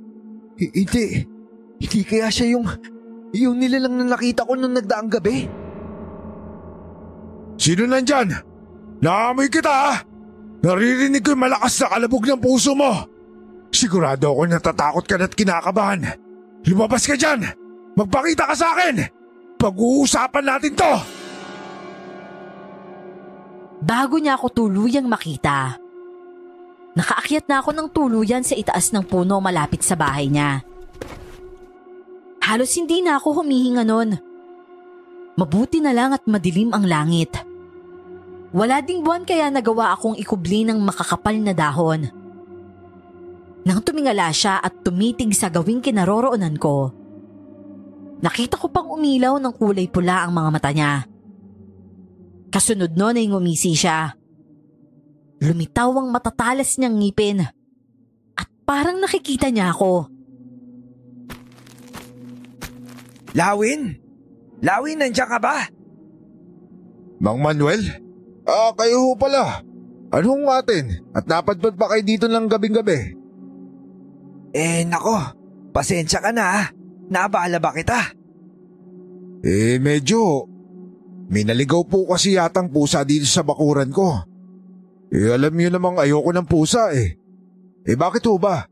hindi kaya siya yung nilalang na nakita ko nung nagdaang gabi? Sino nandyan? Naamoy kita ha? Naririnig ko yung malakas na kalabog ng puso mo. Sigurado ako natatakot ka na't kinakabahan. Lumabas ka dyan! Magpakita ka sa akin! Pag-uusapan natin to! Bago niya ako tuluyang makita, nakaakyat na ako ng tuluyan sa itaas ng puno malapit sa bahay niya. Halos hindi na ako humihinga nun. Mabuti na lang at madilim ang langit. Wala ding buwan kaya nagawa akong ikubli ng makakapal na dahon. Nang tumingala siya at tumitig sa gawing kinaroroonan ko, nakita ko pang umilaw ng kulay pula ang mga mata niya. Kasunod nun ay ngumisi siya. Lumitaw ang matatalas niyang ngipin at parang nakikita niya ako. Lawin? Lawin, nandiyan ka ba? Mang Manuel? Kayo ho pala. Anong atin? At napadpad pa kayo dito ng gabing-gabi? Nako, pasensya ka na ha. Naabala ba kita? Medyo. May naligaw po kasi yatang pusa dito sa bakuran ko. Alam niyo namang ayoko ng pusa eh. Bakit ho ba?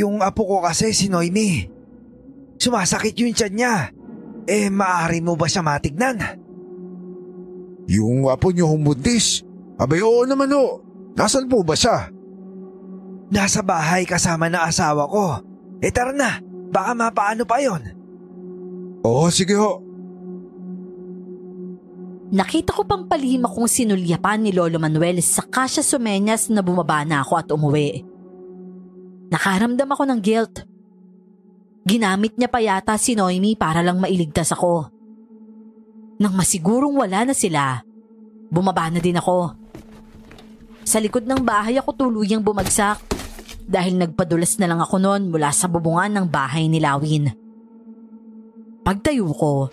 Yung apo ko kasi si Noemi. Sumasakit yung tiyan niya. Maaari mo ba siya matignan? Yung apo niyo humbuntis? Abay oo naman ho. Nasaan po ba siya? Nasa bahay kasama ng asawa ko. Tara na, baka mapaano pa yon. Oo, sige ho. Nakita ko pang palihim akong sinulyapan ni Lolo Manuel sa kasya sumenyas na bumaba na ako at umuwi. Nakaramdam ako ng guilt. Ginamit niya pa yata si Noemi para lang mailigtas ako. Nang masigurong wala na sila, bumaba na din ako. Sa likod ng bahay ako tuluyang bumagsak dahil nagpadulas na lang ako noon mula sa bubungan ng bahay ni Lawin. Pagtayo ko,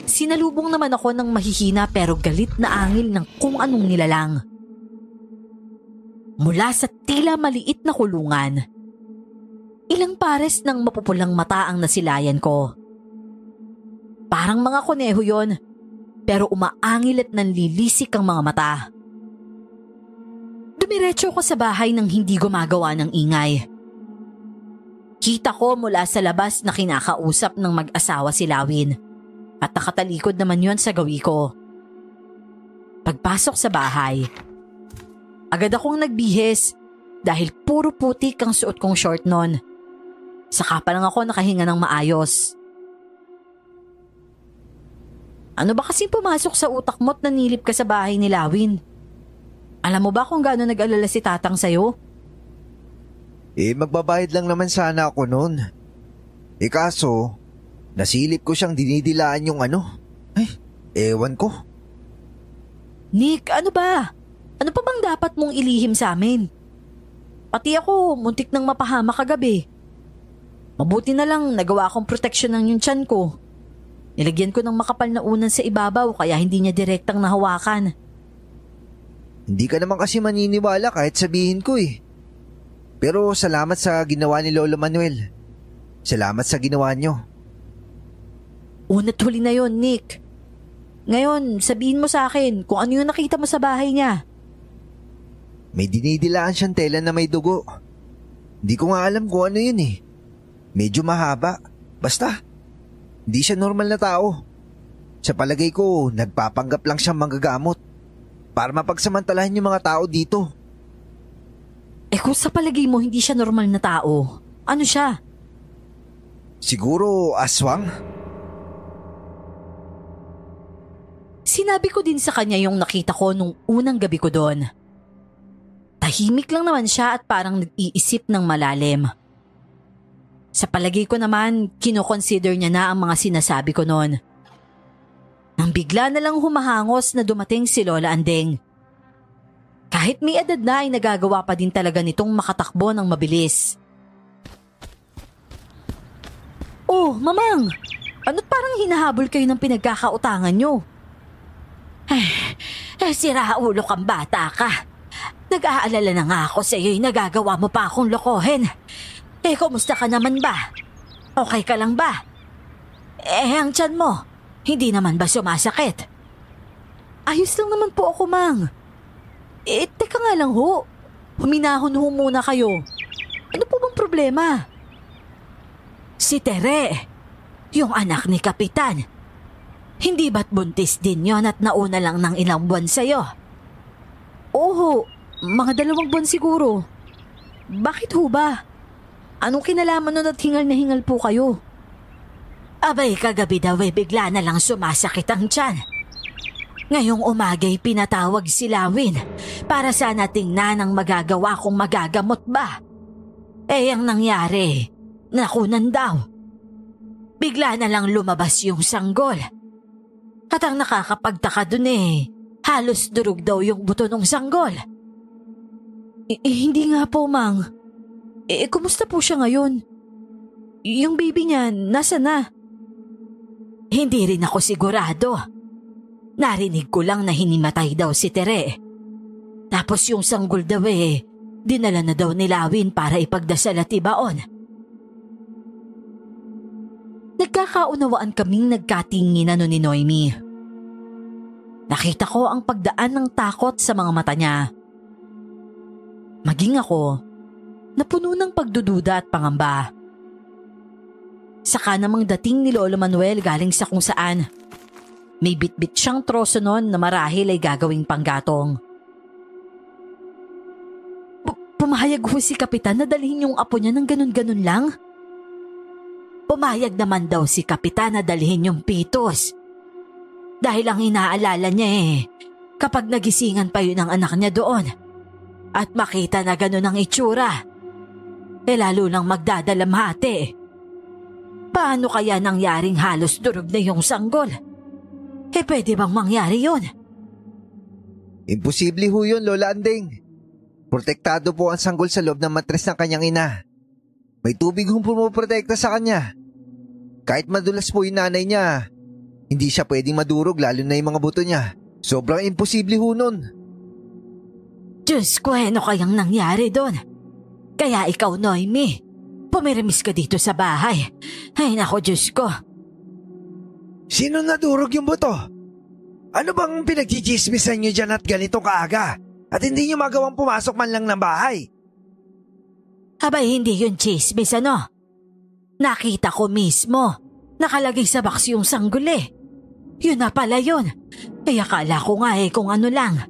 sinalubong naman ako ng mahihina pero galit na angil ng kung anong nilalang. Mula sa tila maliit na kulungan, ilang pares ng mapupulang mata ang nasilayan ko. Parang mga kuneho yon, pero umaangil at nanlilisik ang mga mata. Dumiretso ko sa bahay nang hindi gumagawa ng ingay. Kita ko mula sa labas na kinakausap ng mag-asawa si Lawin at nakatalikod naman yon sa gawi ko. Pagpasok sa bahay, agad akong nagbihis dahil puro putik ang suot kong short nun. Saka pa lang ako nakahinga ng maayos. Ano ba kasing pumasok sa utak mo't nanilip ka sa bahay ni Lawin? Alam mo ba kung gaano nag-alala si Tatang sa'yo? Magbabayad lang naman sana ako noon. Kaso, nasilip ko siyang dinidilaan yung ewan ko. Nick, ano ba? Ano pa bang dapat mong ilihim sa amin? Pati ako, muntik nang mapahama kagabi. Mabuti na lang nagawa akong proteksyon ng yung tiyan ko. Nilagyan ko ng makapal na unan sa ibabaw kaya hindi niya direktang nahawakan. Hindi ka naman kasi maniniwala kahit sabihin ko Pero salamat sa ginawa ni Lolo Manuel. Salamat sa ginawa niyo. Una't huli na yon, Nick. Ngayon, sabihin mo sa akin kung ano yung nakita mo sa bahay niya. May dinidilaan siyang tela na may dugo. Hindi ko nga alam kung ano yun Medyo mahaba. Basta, hindi siya normal na tao. Sa palagay ko, nagpapanggap lang siyang manggagamot para mapagsamantalahan yung mga tao dito. Kung sa palagay mo hindi siya normal na tao, ano siya? Siguro aswang? Sinabi ko din sa kanya yung nakita ko nung unang gabi ko doon. Tahimik lang naman siya at parang nag-iisip ng malalim. Sa palagay ko naman, kinoconsider niya na ang mga sinasabi ko noon. Nang bigla na lang humahangos na dumating si Lola Andeng. Kahit may edad na ay nagagawa pa din talaga nitong makatakbo ng mabilis. Oh, Mamang! Ano't parang hinahabol kayo ng pinagkakautangan nyo? Sira ulo kang bata ka. Nag-aalala na nga ako sa iyo'y nagagawa mo pa akong lokohin. Kumusta ka naman ba? Okay ka lang ba? Ang tiyan mo, hindi naman ba sumasakit? Ayos lang naman po ako, Mang. Teka nga lang ho. Huminahon ho muna kayo. Ano po bang problema? Si Tere, yung anak ni Kapitan. Hindi ba't buntis din yon at nauna lang ng ilang buwan sa'yo? Oo, mga 2 buwan siguro. Bakit ho ba? Anong kinalaman nun at hingal na hingal po kayo? Abay, kagabi daw bigla na lang sumasakit ang tiyan. Ngayong umaga'y pinatawag si Lawin para sana tingnan ang magagawa kung magagamot ba. Ang nangyari, nakunan daw. Bigla na lang lumabas yung sanggol. At ang nakakapagtaka dun halos durog daw yung buto ng sanggol. Hindi nga po, Mang. Kumusta po siya ngayon? Yung baby niya, nasa na? Hindi rin ako sigurado. Narinig ko lang na hinimatay daw si Tere. Tapos yung sanggol daw dinala na daw ni Lawin para ipagdasal at ibaon. Nagkakaunawaan kaming nagkatingin ni Noemi. Nakita ko ang pagdaan ng takot sa mga mata niya. Maging ako, napuno ng pagdududa at pangamba. Saka namang dating ni Lolo Manuel galing sa kung saan. May bitbit siyang troso noon na marahil ay gagawing panggatong. Pumayag ho si Kapitan na dalhin yung apo niya ng ganun-ganun lang? Pumayag naman daw si Kapitan na dalhin yung pitos. Dahil ang inaalala niya kapag nagisingan pa yun ang anak niya doon at makita na ganun ang itsura, lalo lang magdadalamhati. Paano kaya nangyaring halos durog na yung sanggol? Pwede bang mangyari yun? Imposible ho yun, Lola Andeng. Protektado po ang sanggol sa loob ng matres ng kanyang ina. May tubig hong pumoprotekta sa kanya. Kahit madulas po yung nanay niya, hindi siya pwedeng madurog lalo na yung mga buto niya. Sobrang imposible ho nun. Diyos ko, ano kayang nangyari doon? Kaya ikaw, Noemi, pumirimis ka dito sa bahay. Ay nako, Diyos ko. Sino nadurog yung buto? Ano bang pinagchichismisan niyo dyan at ganito kaaga? At hindi niyo magawang pumasok man lang ng bahay? Abay, hindi yun chismis, ano? Nakita ko mismo. Nakalagay sa box yung sanggol eh. Yun na pala yun. Kaya akala ko nga kung ano lang.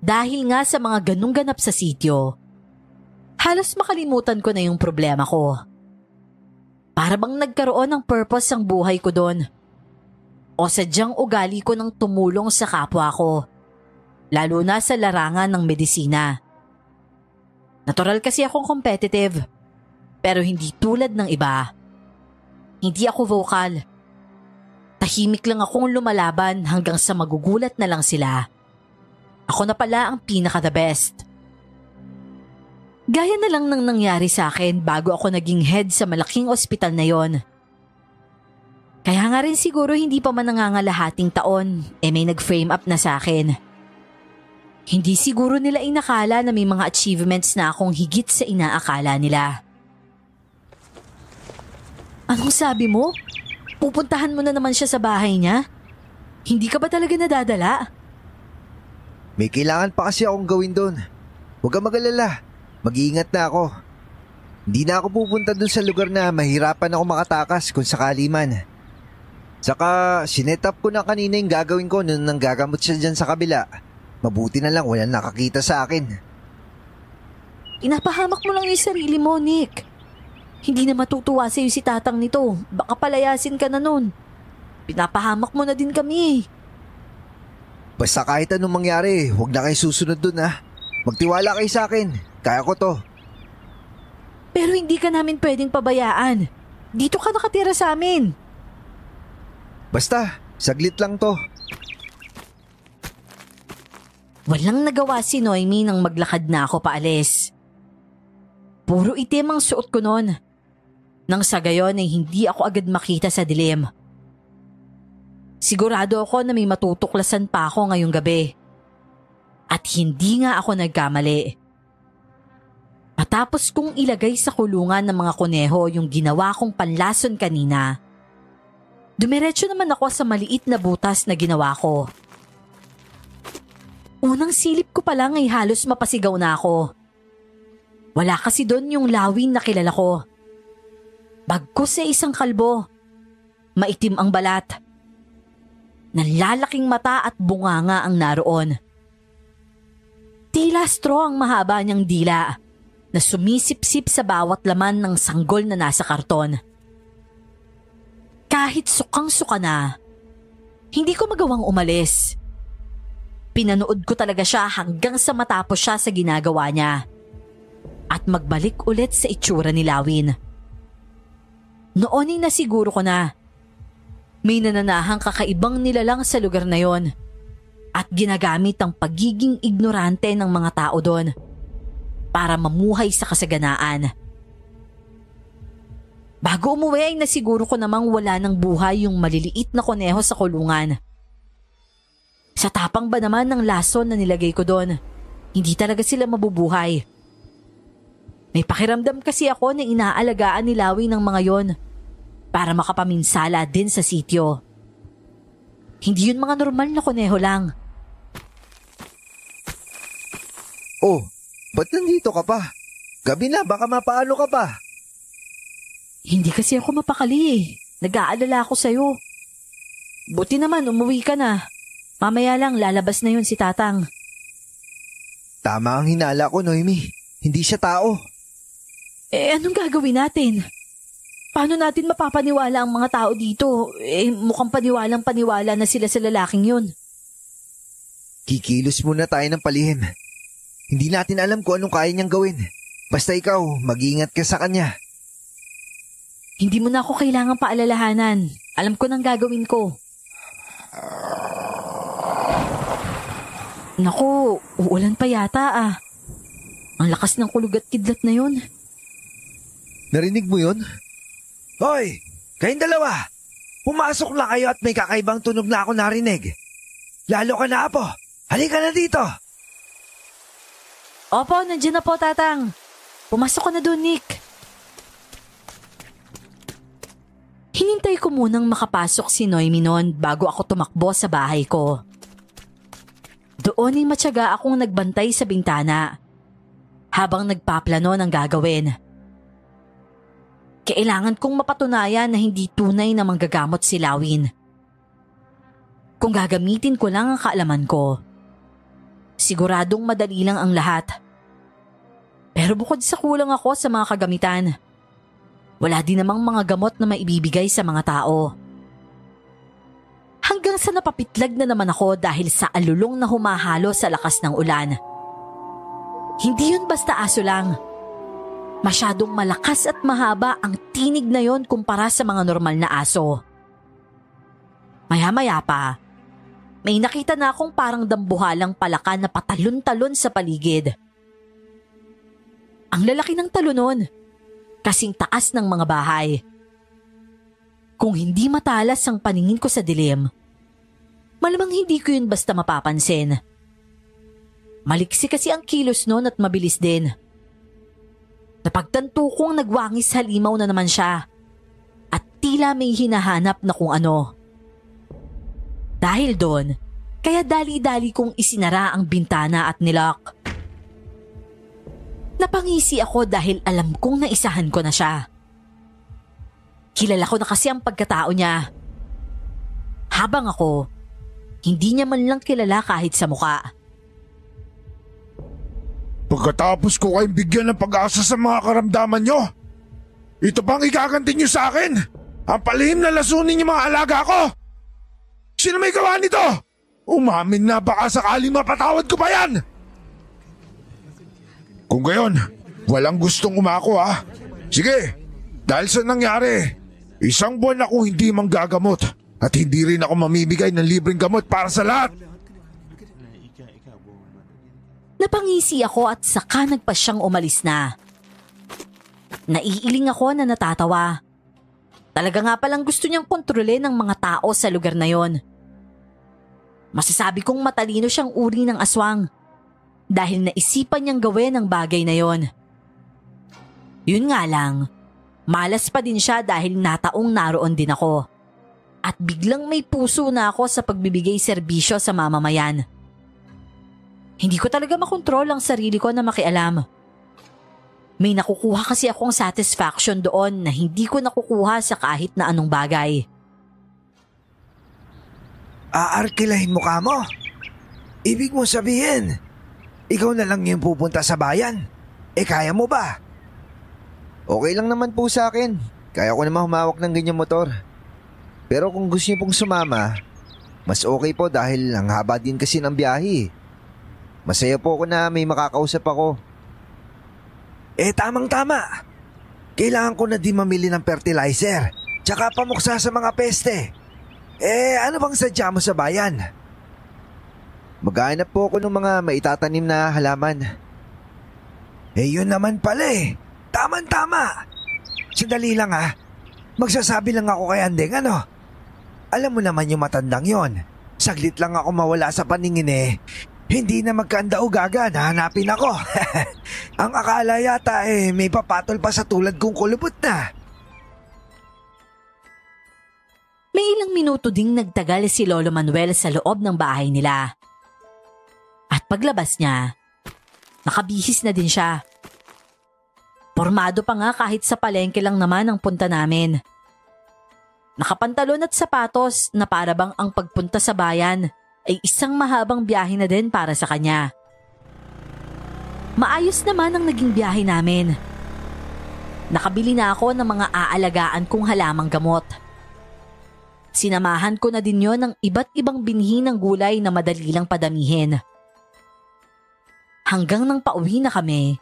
Dahil nga sa mga ganung ganap sa sityo, halos makalimutan ko na yung problema ko. Para bang nagkaroon ng purpose ang buhay ko doon. O sadyang ugali ko ng tumulong sa kapwa ko. Lalo na sa larangan ng medisina. Natural kasi akong competitive. Pero hindi tulad ng iba. Hindi ako vocal. Tahimik lang akong lumalaban hanggang sa magugulat na lang sila. Ako na pala ang pinaka the best. Gaya na lang ng nangyari sa akin bago ako naging head sa malaking ospital na yon. Kaya nga rin siguro hindi pa man nangangalahating taon may nag-frame up na sa akin. Hindi siguro nila inakala na may mga achievements na akong higit sa inaakala nila. Anong sabi mo? Pupuntahan mo na naman siya sa bahay niya? Hindi ka ba talaga nadadala? May kailangan pa kasi akong gawin doon. Huwag kang mag-alala. Mag-iingat na ako. Hindi na ako pupunta doon sa lugar na mahirapan ako makatakas kung sakali man. Saka sinet up ko na kanina yung gagawin ko nung nanggagamot siya dyan sa kabila. Mabuti na lang walang nakakita sa akin. Inapahamak mo lang yung sarili mo, Nick. Hindi na matutuwa sa'yo si tatang nito. Baka palayasin ka na nun. Pinapahamak mo na din kami. Basta kahit anong mangyari, huwag na kayo susunod dun ha. Magtiwala kayo sa akin. Kaya ko to. Pero hindi ka namin pwedeng pabayaan. Dito ka nakatira sa amin. Basta, saglit lang to. Walang nagawa si Noemi nang maglakad na ako paalis. Puro itim ang suot ko noon. Nang sa gayon ay hindi ako agad makita sa dilim. Sigurado ako na may matutuklasan pa ako ngayong gabi. At hindi nga ako nagkamali. Matapos kong ilagay sa kulungan ng mga kuneho yung ginawa kong panlason kanina, dumiretso naman ako sa maliit na butas na ginawa ko. Unang silip ko pa lang ay halos mapasigaw na ako. Wala kasi doon yung lawin na kilala ko. Bagkus sa isang kalbo. Maitim ang balat. Nalalaking mata at bunganga ang naroon. Tila straw ang mahaba niyang dila na sumisip-sip sa bawat laman ng sanggol na nasa karton. Kahit sukang-suka na, hindi ko magawang umalis. Pinanood ko talaga siya hanggang sa matapos siya sa ginagawa niya at magbalik ulit sa itsura ni Lawin. Noon ay nasiguro ko na may nananahang kakaibang nilalang sa lugar na yon at ginagamit ang pagiging ignorante ng mga tao doon para mamuhay sa kasaganaan. Bago umuwi ay nasiguro ko namang wala ng buhay yung maliliit na kuneho sa kulungan. Sa tapang ba naman ng lason na nilagay ko doon, hindi talaga sila mabubuhay. May pakiramdam kasi ako na inaalagaan ni Lawi ng mga yon para makapaminsala din sa sityo. Hindi yun mga normal na kuneho lang. Oh, ba't nandito ka pa? Gabi na, baka mapaano ka pa. Hindi kasi ako mapakali eh. Nag-aalala ako sa'yo. Buti naman umuwi ka na. Mamaya lang lalabas na yun si Tatang. Tama ang hinala ko, Noemi. Hindi siya tao. Anong gagawin natin? Paano natin mapapaniwala ang mga tao dito? Mukhang paniwalang-paniwala na sila sa lalaking yun. Kikilos muna tayo ng palihim. Hindi natin alam kung anong kaya niyang gawin. Basta ikaw, mag-iingat ka sa kanya. Hindi mo na ako kailangang paalalahanan. Alam ko nang gagawin ko. Naku, uulan pa yata. Ang lakas ng kulog at kidlat na yun. Narinig mo yun? Hoy, kayong dalawa! Pumasok na kayo at may kakaibang tunog na ako narinig. Lalo ka na, Apo. Halika na dito. Opo, nandiyan na po, Tatang. Pumasok ka na doon, Nick. Hinintay ko munang makapasok si Noemi noon bago ako tumakbo sa bahay ko. Doon ay matyaga akong nagbantay sa bintana habang nagpaplano ng gagawin. Kailangan kong mapatunayan na hindi tunay na manggagamot si Lawin. Kung gagamitin ko lang ang kaalaman ko, siguradong madali lang ang lahat. Pero bukod sa kulang ako sa mga kagamitan, wala din namang mga gamot na maibibigay sa mga tao. Hanggang sa napapitlag na naman ako dahil sa alulong na humahalo sa lakas ng ulan. Hindi yun basta aso lang. Masyadong malakas at mahaba ang tinig na yon kumpara sa mga normal na aso. Maya-maya pa, may nakita na akong parang dambuhalang palaka na patalon-talon sa paligid. Ang lalaki ng talunon, kasing taas ng mga bahay. Kung hindi matalas ang paningin ko sa dilim, malamang hindi ko yun basta mapapansin. Maliksi kasi ang kilos noon at mabilis din. Napagtanto kong nagwangis halimaw na naman siya at tila may hinahanap na kung ano. Dahil doon, kaya dali-dali kong isinara ang bintana at nilock. Napangisi ako dahil alam kong naisahan ko na siya. Kilala ko na kasi ang pagkatao niya. Habang ako, hindi niya man lang kilala kahit sa muka. Pagkatapos ko kayong bigyan ng pag-asa sa mga karamdaman nyo, ito pang igaganti nyo sa akin? Ang palihim na lasunin yung mga alaga ko? Sino may gawa nito? Umamin na baka sakaling mapatawad ko pa yan! Kung gayon, walang gustong umako ha. Sige, dahil sa nangyari, 1 buwan akong hindi manggagamot at hindi rin ako mamimigay ng libreng gamot para sa lahat. Napangisi ako at saka nagpa siyang umalis na. Naiiling ako na natatawa. Talaga nga palang gusto niyang kontrolin ng mga tao sa lugar na yon. Masasabi kong matalino siyang uri ng aswang dahil naisipan niyang gawin ang bagay na yon. Yun nga lang, malas pa din siya dahil nataong naroon din ako. At biglang may puso na ako sa pagbibigay serbisyo sa mamamayan. Hindi ko talaga makontrol ang sarili ko na makialam. May nakukuha kasi akong satisfaction doon na hindi ko nakukuha sa kahit na anong bagay. Aarkilahin mo ka mo? Ibig mo sabihin, ikaw na lang yung pupunta sa bayan? Kaya mo ba? Okay lang naman po sa akin. Kaya ko naman humawak ng ganyang motor. Pero kung gusto niyo pong sumama, mas okay po dahil ang haba din kasi ng biyahe. Masaya po ako na may makakausap ako. Tamang-tama. Kailangan ko na din mamili ng fertilizer, tsaka pamuksa sa mga peste. Ano bang sadya mo sa bayan? Maghahanap po ako ng mga maitatanim na halaman. Yun naman pala eh. Tama-tama. Sandali lang ha. Magsasabi lang ako kay Andeng ano. Alam mo naman yung matandang yon. Saglit lang ako mawala sa paningin eh. Hindi na magkanda-ugaga na hanapin ako. Ang akala yata may papatol pa sa tulad kong kulubot na. May ilang minuto ding nagtagal si Lolo Manuel sa loob ng bahay nila. At paglabas niya, nakabihis na din siya. Pormado pa nga kahit sa palengke lang naman ang punta namin. Nakapantalon at sapatos na para bang ang pagpunta sa bayan ay isang mahabang biyahe na din para sa kanya. Maayos naman ang naging biyahe namin. Nakabili na ako ng mga aalagaan kong halamang gamot. Sinamahan ko na din yon ng iba't ibang binhi ng gulay na madali lang padamihin. Hanggang nang pauwi na kami,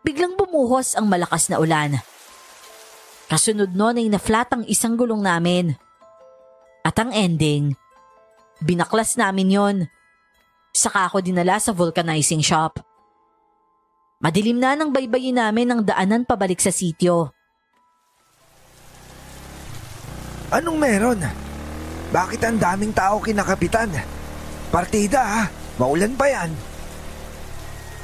biglang bumuhos ang malakas na ulan. Kasunod nun ay na-flat ang isang gulong namin. At ang ending, binaklas namin yon. Saka ako dinala sa vulcanizing shop. Madilim na nang baybayin namin ang daanan pabalik sa sityo. Anong meron? Bakit ang daming tao kinakapitan? Partida ha? Maulan pa yan.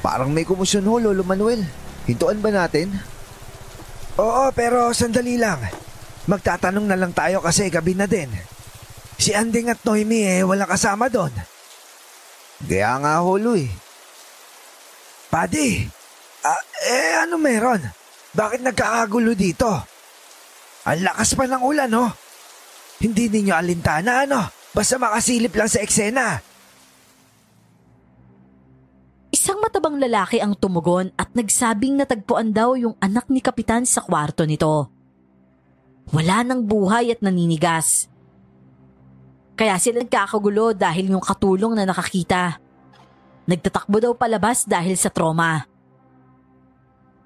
Parang may kumusyon ho, Lolo Manuel. Hintuan ba natin? Oo, pero sandali lang. Magtatanong na lang tayo kasi gabi na din. Si Anding at Noemi walang kasama doon. Kaya nga ho, Luy. Padi, ano meron? Bakit nagkakagulo dito? Ang lakas pa ng ulan, no? Hindi ninyo alintana, ano? Basta makasilip lang sa eksena. Isang matabang lalaki ang tumugon at nagsabing natagpuan daw yung anak ni Kapitan sa kwarto nito. Wala nang buhay at naninigas. Kaya sila nagkakagulo dahil yung katulong na nakakita. Nagtatakbo daw palabas dahil sa trauma.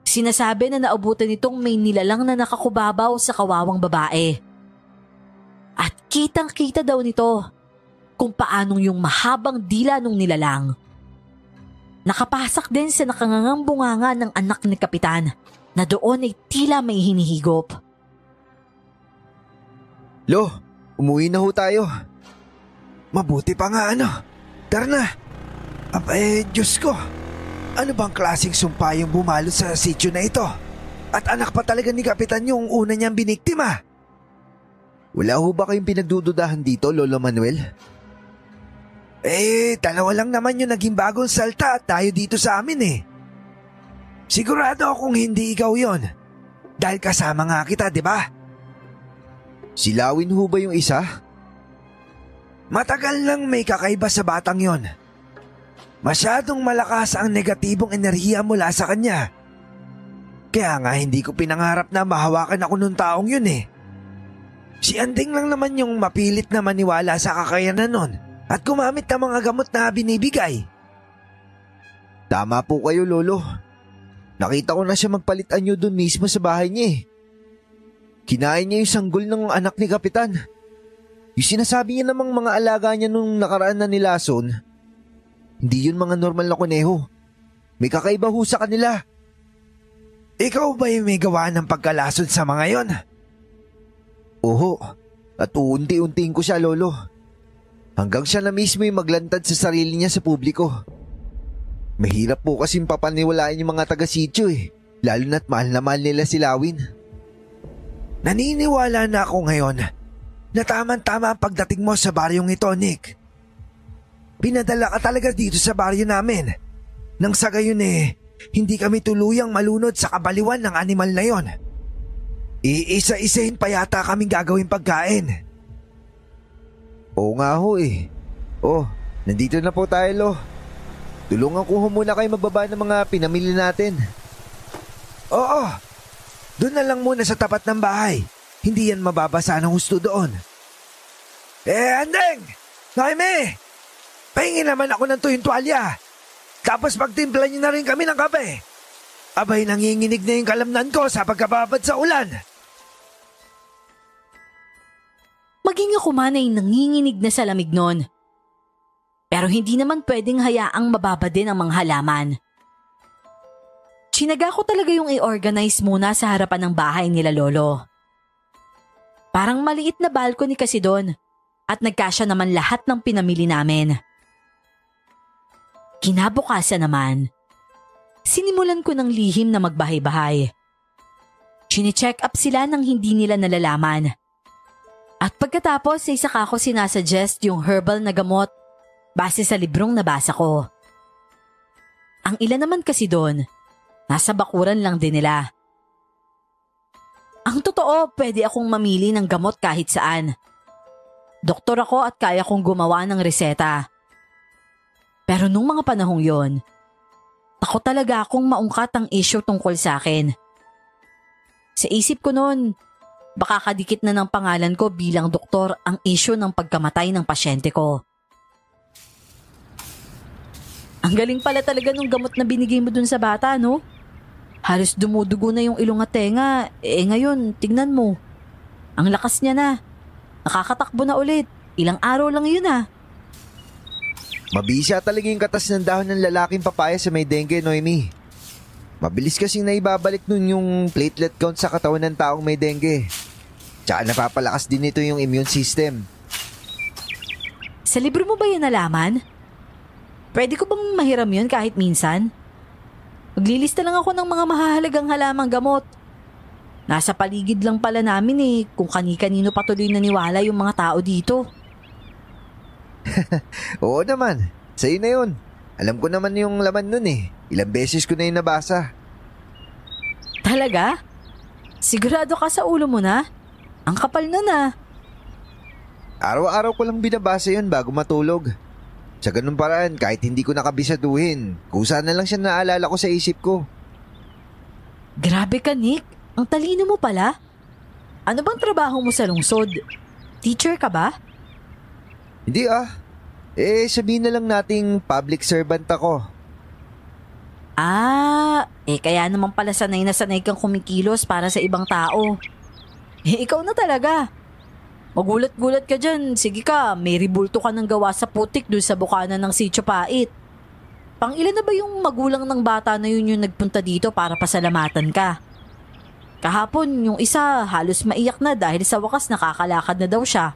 Sinasabi na naubutan nitong may nilalang na nakakubabaw sa kawawang babae. At kitang-kita daw nito kung paanong yung mahabang dila nung nilalang. Nakapasak din sa nakangangambunganga ng anak ni Kapitan na doon ay tila may hinihigop. Lo, umuwi na ho tayo. Mabuti pa nga ano. Tara na. Diyos ko. Ano bang klaseng sumpa yung bumalo sa sityo na ito? At anak pa talaga ni Kapitan yung una niyang biniktima. Wala ho ba kayong pinagdududahan dito, Lolo Manuel? Dalawa lang naman yung naging bagong salta at tayo dito sa amin eh. Sigurado akong hindi ikaw yon. Dahil kasama nga kita, di ba? Silawin ho ba yung isa? Matagal lang may kakaiba sa batang yon. Masyadong malakas ang negatibong enerhiya mula sa kanya. Kaya nga hindi ko pinangarap na mahawakan ako nung taong yun eh. Si Anding lang naman yung mapilit na maniwala sa kakayanan nun at gumamit ng mga gamot na binibigay. Tama po kayo, Lolo. Nakita ko na siya magpalit anyo dun mismo sa bahay niya eh. Kinain niya yung sanggol ng anak ni Kapitan. Yung sinasabi niya namang mga alaga niya nung nakaraan na nilason, hindi yun mga normal na kuneho. May kakaiba ho sa kanila. Ikaw ba yung may gawa ng pagkalason sa mga yon? Oho, at uunti-untiin ko siya, Lolo. Hanggang siya na mismo yung maglantad sa sarili niya sa publiko. Mahirap po kasing papaniwalaan yung mga taga-sityo eh, lalo na't mahal na mahal nila si Lawin. Naniniwala na ako ngayon na tama-tama ang pagdating mo sa baryong ito, Nick. Pinadala ka talaga dito sa baryo namin. Nang sa gayon hindi kami tuluyang malunod sa kabaliwan ng animal na yon. Iisa-isahin pa yata kaming gagawing pagkain. Oo nga ho eh. Oh, nandito na po tayo, Lo. Tulungan ko muna kayo magbaba ng mga pinamili natin. Oo, doon na lang muna sa tapat ng bahay. Hindi yan mababasa ng husto doon. Andeng! Naime! Pahingi naman ako ng tuyong tuwalya. Tapos pagtimpla niyo na rin kami ng kape. Abay, nanginginig na yung kalamnan ko sa pagkababad sa ulan. Maging ako man ay nanginginig na sa lamig nun. Pero hindi naman pwedeng hayaang mababa din ang mga halaman. Tsinaga ko talaga yung i-organize muna sa harapan ng bahay nila Lolo. Parang maliit na balcony kasi doon at nagkasya naman lahat ng pinamili namin. Kinabukasan naman, sinimulan ko ng lihim na magbahay-bahay. Chine-check up sila nang hindi nila nalalaman. At pagkatapos ay saka ko sinasuggest yung herbal na gamot base sa librong nabasa ko. Ang ilan naman kasi doon, nasa bakuran lang din nila. Ang totoo, pwede akong mamili ng gamot kahit saan. Doktor ako at kaya kong gumawa ng reseta. Pero nung mga panahong yon, takot talaga akong maungkat ang issue tungkol sa akin. Sa isip ko noon, baka kadikit na ng pangalan ko bilang doktor ang issue ng pagkamatay ng pasyente ko. Ang galing pala talaga nung gamot na binigay mo dun sa bata, no? Halos dumudugo na yung ilong at tenga. Ngayon, tignan mo. Ang lakas niya na. Nakakatakbo na ulit. Ilang araw lang yun Mabisa talaga yung katas ng dahon ng lalaking papaya sa may dengue, Noemi. Mabilis kasing naibabalik nun yung platelet count sa katawan ng taong may dengue. Tsaka napapalakas din nito yung immune system. Sa libro mo ba yan nalaman? Pwede ko bang mahiram yun kahit minsan? Maglilista lang ako ng mga mahahalagang halamang gamot. Nasa paligid lang pala namin kung kani-kanino patuloy naniwala yung mga tao dito. Oo naman, sa'yo na yun. Alam ko naman yung laman nun Ilang beses ko na yung nabasa. Talaga? Sigurado ka sa ulo mo na? Ang kapal nun ah. Araw-araw ko lang binabasa yun bago matulog. Sa ganun paraan, kahit hindi ko nakabisaduhin, kusa na lang siya naalala ko sa isip ko. Grabe ka, Nick. Ang talino mo pala. Ano bang trabaho mo sa lungsod? Teacher ka ba? Hindi sabihin na lang nating public servant ako. Kaya naman pala sanay na sanay kang kumikilos para sa ibang tao. Ikaw na talaga. Magulat-gulat ka dyan. Sige ka, may ribulto ka ng gawa sa putik doon sa bukana ng Sitio Pait. Pang-ilan na ba yung magulang ng bata na yun yung nagpunta dito para pasalamatan ka? Kahapon, yung isa halos maiyak na dahil sa wakas nakakalakad na daw siya.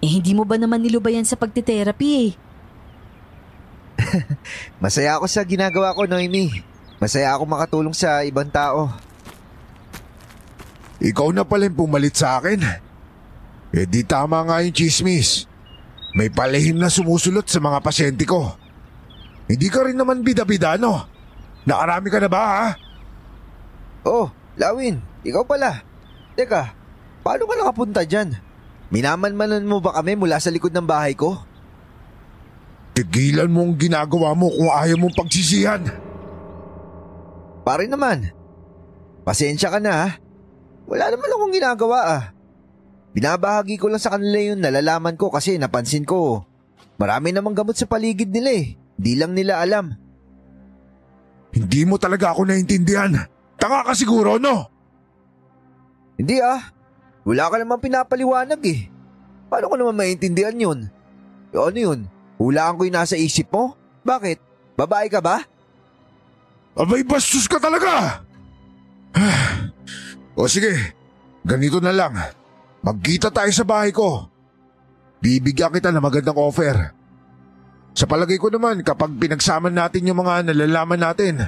Hindi mo ba naman nilubayan sa pagtitherapy Masaya ako sa ginagawa ko, Noemi. Masaya ako makatulong sa ibang tao. Ikaw na pala yung pumalit sa akin. Di tama nga yung chismis. May palihim na sumusulot sa mga pasyente ko. Hindi ka rin naman bida-bida, no? Nakarami ka na ba, ha? Oh, Lawin, ikaw pala. Teka, paano ka nakapunta dyan? Minamanmanan mo ba kami mula sa likod ng bahay ko? Tigilan mo ang ginagawa mo kung ayaw mong pagsisihan. Pare naman, pasensya ka na ha. Wala naman akong ginagawa. Binabahagi ko lang sa kanila yung nalalaman ko kasi napansin ko. Marami namang gamot sa paligid nila eh. Di lang nila alam. Hindi mo talaga ako naintindihan. Tanga ka siguro, no? Hindi Wala ka naman pinapaliwanag eh. Paano ko naman maintindihan yun? Ano yun? Hulaan ko yung nasa isip mo? Bakit? Babae ka ba? Abay, bastos ka talaga! O sige, ganito na lang. Magkita tayo sa bahay ko. Bibigyan kita ng magandang offer. Sa palagay ko naman, kapag pinagsaman natin yung mga nalalaman natin,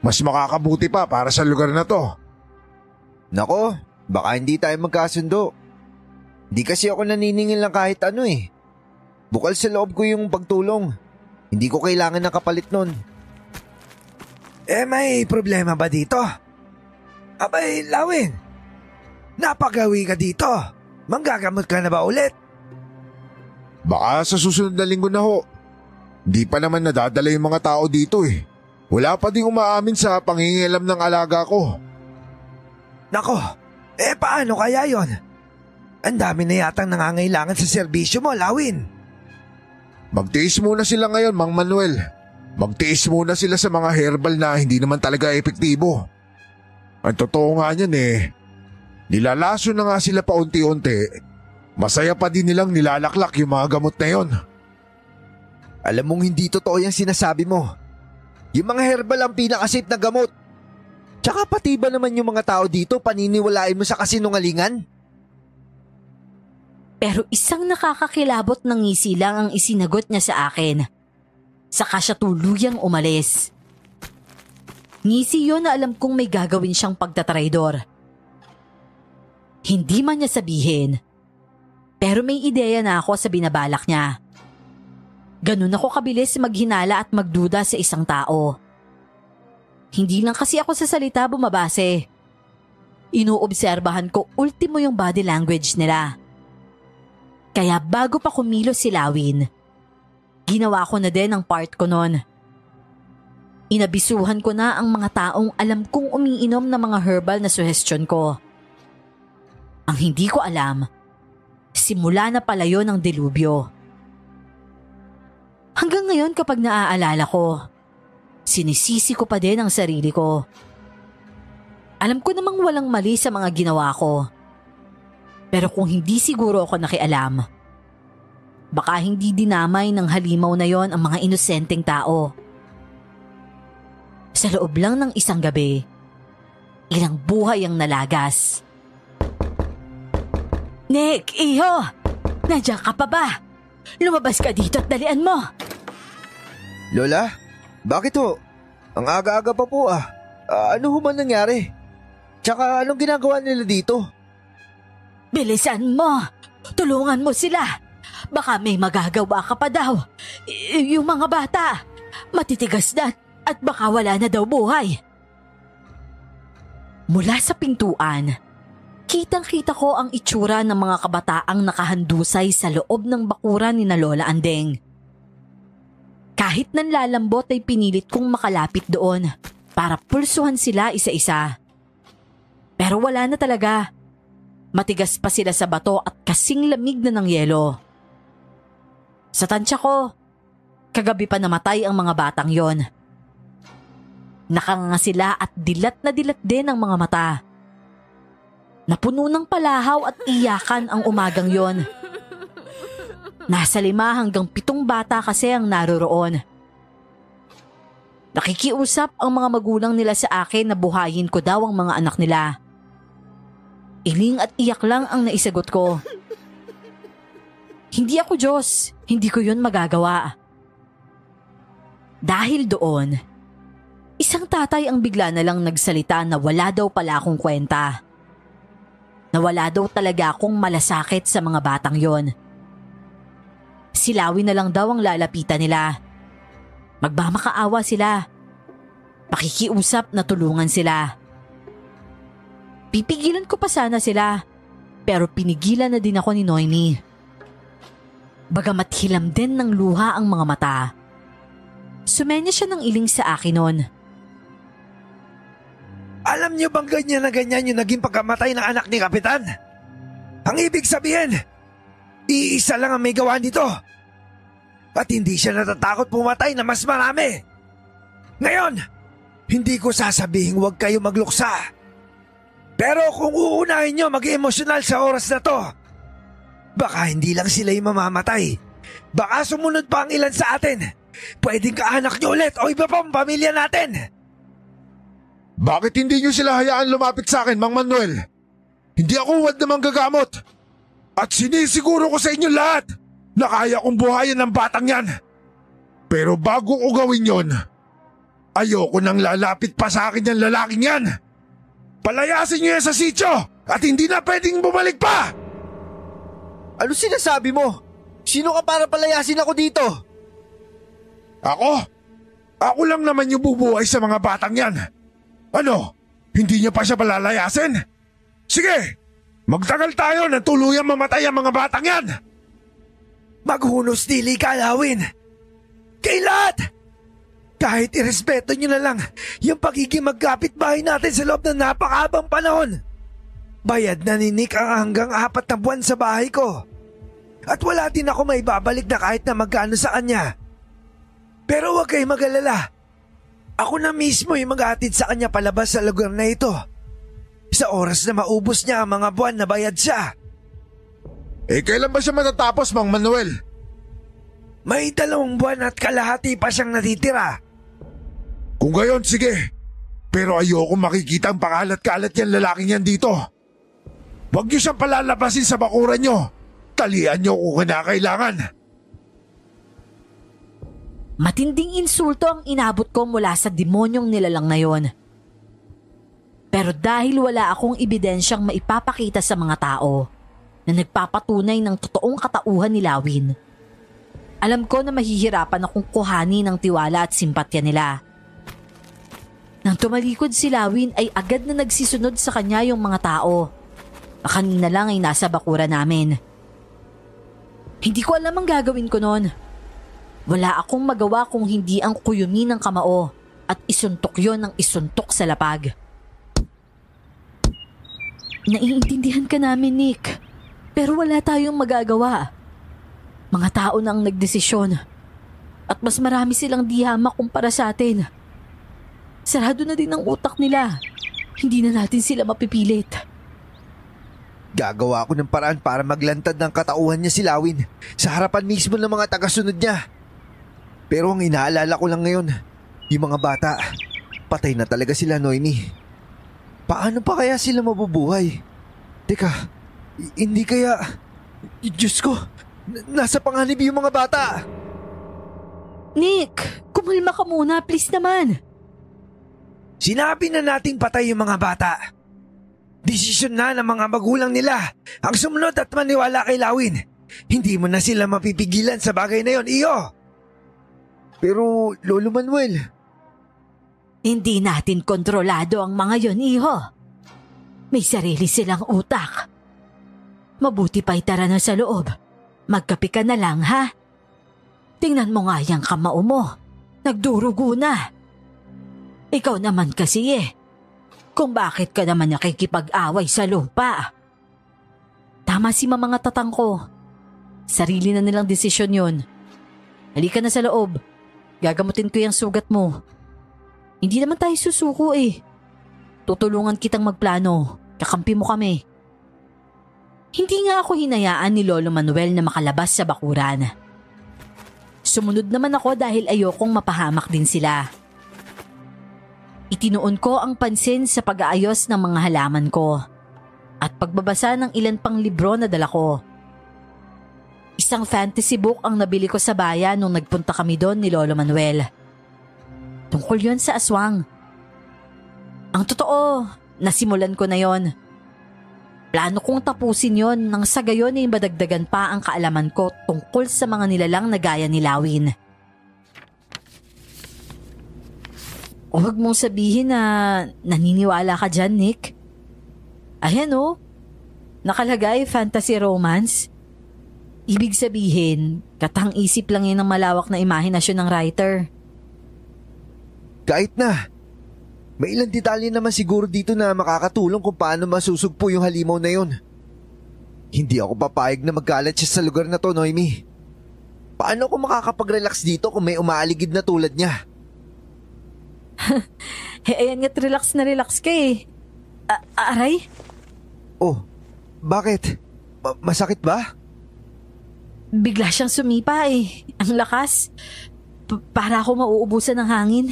mas makakabuti pa para sa lugar na to. Nako, baka hindi tayo magkasundo. Di kasi ako naniningil ng kahit ano eh. Bukal sa loob ko yung pagtulong. Hindi ko kailangan ng kapalit nun. May problema ba dito? Abay, Lawin. Napagawi ka dito. Manggagamot ka na ba ulit? Baka sa susunod na linggo na ho. Di pa naman nadadala yung mga tao dito eh. Wala pa ding umaamin sa pangingialam ng alaga ko. Nako, paano kaya yon? Ang dami na yatang nangangailangan sa serbisyo mo, Lawin. Magtiis muna sila ngayon, Mang Manuel. Magtiis muna sila sa mga herbal na hindi naman talaga epektibo. Ang totoo nga niyan nilalaso na nga sila paunti-unti. Masaya pa din nilang nilalaklak yung mga gamot na yon. Alam mong hindi totoo yung sinasabi mo. Yung mga herbal ang pinakasafe na gamot. Tsaka pati ba naman yung mga tao dito paniniwalain mo sa kasinungalingan? Pero isang nakakakilabot ng ngisi lang ang isinagot niya sa akin. Saka siya tuluyang umalis. Ngisi yun na alam kong may gagawin siyang pagtatraidor. Hindi man niya sabihin, pero may ideya na ako sa binabalak niya. Ganun ako kabilis maghinala at magduda sa isang tao. Hindi lang kasi ako sa salita bumabase. Inuobserbahan ko ultimo yung body language nila. Kaya bago pa kumilos si Lawin, ginawa ko na din ang part ko nun. Inabisuhan ko na ang mga taong alam kong umiinom ng mga herbal na suhestyon ko. Ang hindi ko alam, simula na pala yun ang delubyo. Hanggang ngayon kapag naaalala ko, sinisisi ko pa din ang sarili ko. Alam ko namang walang mali sa mga ginawa ko. Pero kung hindi siguro ako nakialam, baka hindi dinamay ng halimaw na yon ang mga inosenteng tao. Sa loob lang ng isang gabi, ilang buhay ang nalagas. Nick, iho! Nandiyan ka pa ba? Lumabas ka dito at dalian mo! Lola, bakit ho? Ang aga-aga pa po ano ho man nangyari? Tsaka anong ginagawa nila dito? Bilisan mo! Tulungan mo sila! Baka may magagawa ka pa daw. Yung mga bata, matitigas na at baka wala na daw buhay. Mula sa pintuan, Kitang-kita ko ang itsura ng mga kabataang nakahandusay sa loob ng bakuran ni na Lola Andeng. Kahit nanlalambot ay pinilit kong makalapit doon para pulsuhan sila isa-isa. Pero wala na talaga. Matigas pa sila sa bato at kasing lamig na ng yelo. Sa tansya ko, kagabi pa namatay ang mga batang yon. Nakanganga sila at dilat na dilat din ang mga mata. Napuno ng palahaw at iyakan ang umagang yon. Nasa 5 hanggang 7 bata kasi ang naroroon. Nakikiusap ang mga magulang nila sa akin na buhayin ko daw ang mga anak nila. Iling at iyak lang ang naisagot ko. Hindi ako Diyos, hindi ko yun magagawa. Dahil doon, isang tatay ang bigla na lang nagsalita na wala daw pala akong kwenta. Nawala daw talaga akong malasakit sa mga batang yon. Silawin na lang daw ang lalapitan nila. Magmamakaawa sila. Pakikiusap na tulungan sila. Pipigilan ko pa sana sila, pero pinigilan na din ako ni Noemi. Bagamat hilam din ng luha ang mga mata, sumenya siya ng iling sa akin noon. Alam niyo bang ganyan na ganyan yung naging pagkamatay ng anak ni Kapitan? Ang ibig sabihin, iisa lang ang may gawa nito. At hindi siya natatakot pumatay na mas marami. Ngayon, hindi ko sasabihin huwag kayo magluksa. Pero kung uunahin niyo mag-emosyonal sa oras na to, baka hindi lang sila yung mamamatay. Baka sumunod pa ang ilan sa atin. Pwedeng kaanak niyo ulit o iba pang pamilya natin. Bakit hindi niyo sila hayaan lumapit sa akin, Mang Manuel? Hindi ako huwad na manggagamot. At sinisiguro ko sa inyo lahat na kaya kong buhayin ng batang yan. Pero bago ko gawin yon, ayoko nang lalapit pa sa akin yung lalaking yan. Palayasin niyo yan sa sityo at hindi na pwedeng bumalik pa! Ano sinasabi mo? Sino ka para palayasin ako dito? Ako? Ako lang naman yung bubuhay sa mga batang yan. Ano? Hindi niya pa siya palalayasin? Sige! Magtagal tayo na tuluyang mamatay ang mga batang yan! Maghunos dili ka, Lawin! Kay lahat! Kahit irespeto nyo na lang yung pagiging magkapit-bahay natin sa loob ng napakahabang panahon. Bayad na ni Nick ang hanggang 4 na buwan sa bahay ko. At wala din ako may babalik na kahit na magkano sa kanya. Pero huwag kayo mag-alala. Ako na mismo yung maghatid sa kanya palabas sa lugar na ito. Sa oras na maubos niya ang mga buwan na bayad siya. Kailan ba siya matatapos, Mang Manuel? May 2 buwan at kalahati pa siyang natitira. Kung gayon, sige. Pero ayoko makikita ang pakalat-kalat yan lalaking yan dito. Huwag niyo siyang palalabasin sa bakuran niyo. Talian niyo kung kinakailangan. Matinding insulto ang inabot ko mula sa demonyong nilalang na yon. Pero dahil wala akong ebidensyang maipapakita sa mga tao na nagpapatunay ng totoong katauhan ni Lawin, alam ko na mahihirapan akong kuhanin ng tiwala at simpatya nila. Nang tumalikod si Lawin ay agad na nagsisunod sa kanya yung mga tao. Kanina lang ay nasa bakura namin. Hindi ko alam ang gagawin ko noon. Wala akong magawa kung hindi ang kuyumi ng kamao at isuntok yon ng isuntok sa lapag. Naiintindihan ka namin, Nick. Pero wala tayong magagawa. Mga tao na ang nagdesisyon. At mas marami silang dihamak kumpara sa atin. Sarado na din ang utak nila. Hindi na natin sila mapipilit. Gagawa ako ng paraan para maglantad ng katauhan niya si Lawin sa harapan mismo ng mga tagasunod niya. Pero ang inaalala ko lang ngayon, yung mga bata, patay na talaga sila, Noemi. Paano pa kaya sila mabubuhay? Teka, hindi kaya... Diyos ko, nasa panganib yung mga bata. Nick, kumalma ka muna, please naman. Sinabi na nating patay yung mga bata. Desisyon na ng mga magulang nila ang sumunod at maniwala kay Lawin. Hindi mo na sila mapipigilan sa bagay na yon, iyo. Pero, Lolo Manuel... Hindi natin kontrolado ang mga yon, iho. May sarili silang utak. Mabuti pa'y tara na sa loob. Magkape ka na lang, ha? Tingnan mo nga yung kamao mo. Nagdurugo na. Ikaw naman kasi kung bakit ka naman nakikipag-away sa lupa. Tama si mga tatang ko. Sarili na nilang desisyon yun. Halika na sa loob. Gagamutin ko yung sugat mo. Hindi naman tayo susuko Tutulungan kitang magplano. Kakampi mo kami. Hindi nga ako hinayaan ni Lolo Manuel na makalabas sa bakuran. Sumunod naman ako dahil ayokong mapahamak din sila. Itinuon ko ang pansin sa pag-aayos ng mga halaman ko at pagbabasa ng ilan pang libro na dala ko. Isang fantasy book ang nabili ko sa bayan nung nagpunta kami doon ni Lolo Manuel. Tungkol yon sa aswang. Ang totoo, nasimulan ko na yon. Plano kong tapusin yon nang sa gayon ay madagdagan pa ang kaalaman ko tungkol sa mga nilalang na gaya ni Lawin. Huwag mong sabihin na naniniwala ka dyan, Nick. Ayan nakalagay fantasy romance. Ibig sabihin, katang-isip lang yan ng malawak na imahinasyon ng writer. Kahit na. May ilang detalye naman siguro dito na makakatulong kung paano masusugpo yung halimaw na yun. Hindi ako papayag na magkalat siya sa lugar na to, Noemi. Paano ako makakapag-relax dito kung may umaaligid na tulad niya? Ayan nga't relax na relax ka Aray? Oh, bakit? Masakit ba? Bigla siyang sumipa Ang lakas. Para ako mauubusan ng hangin.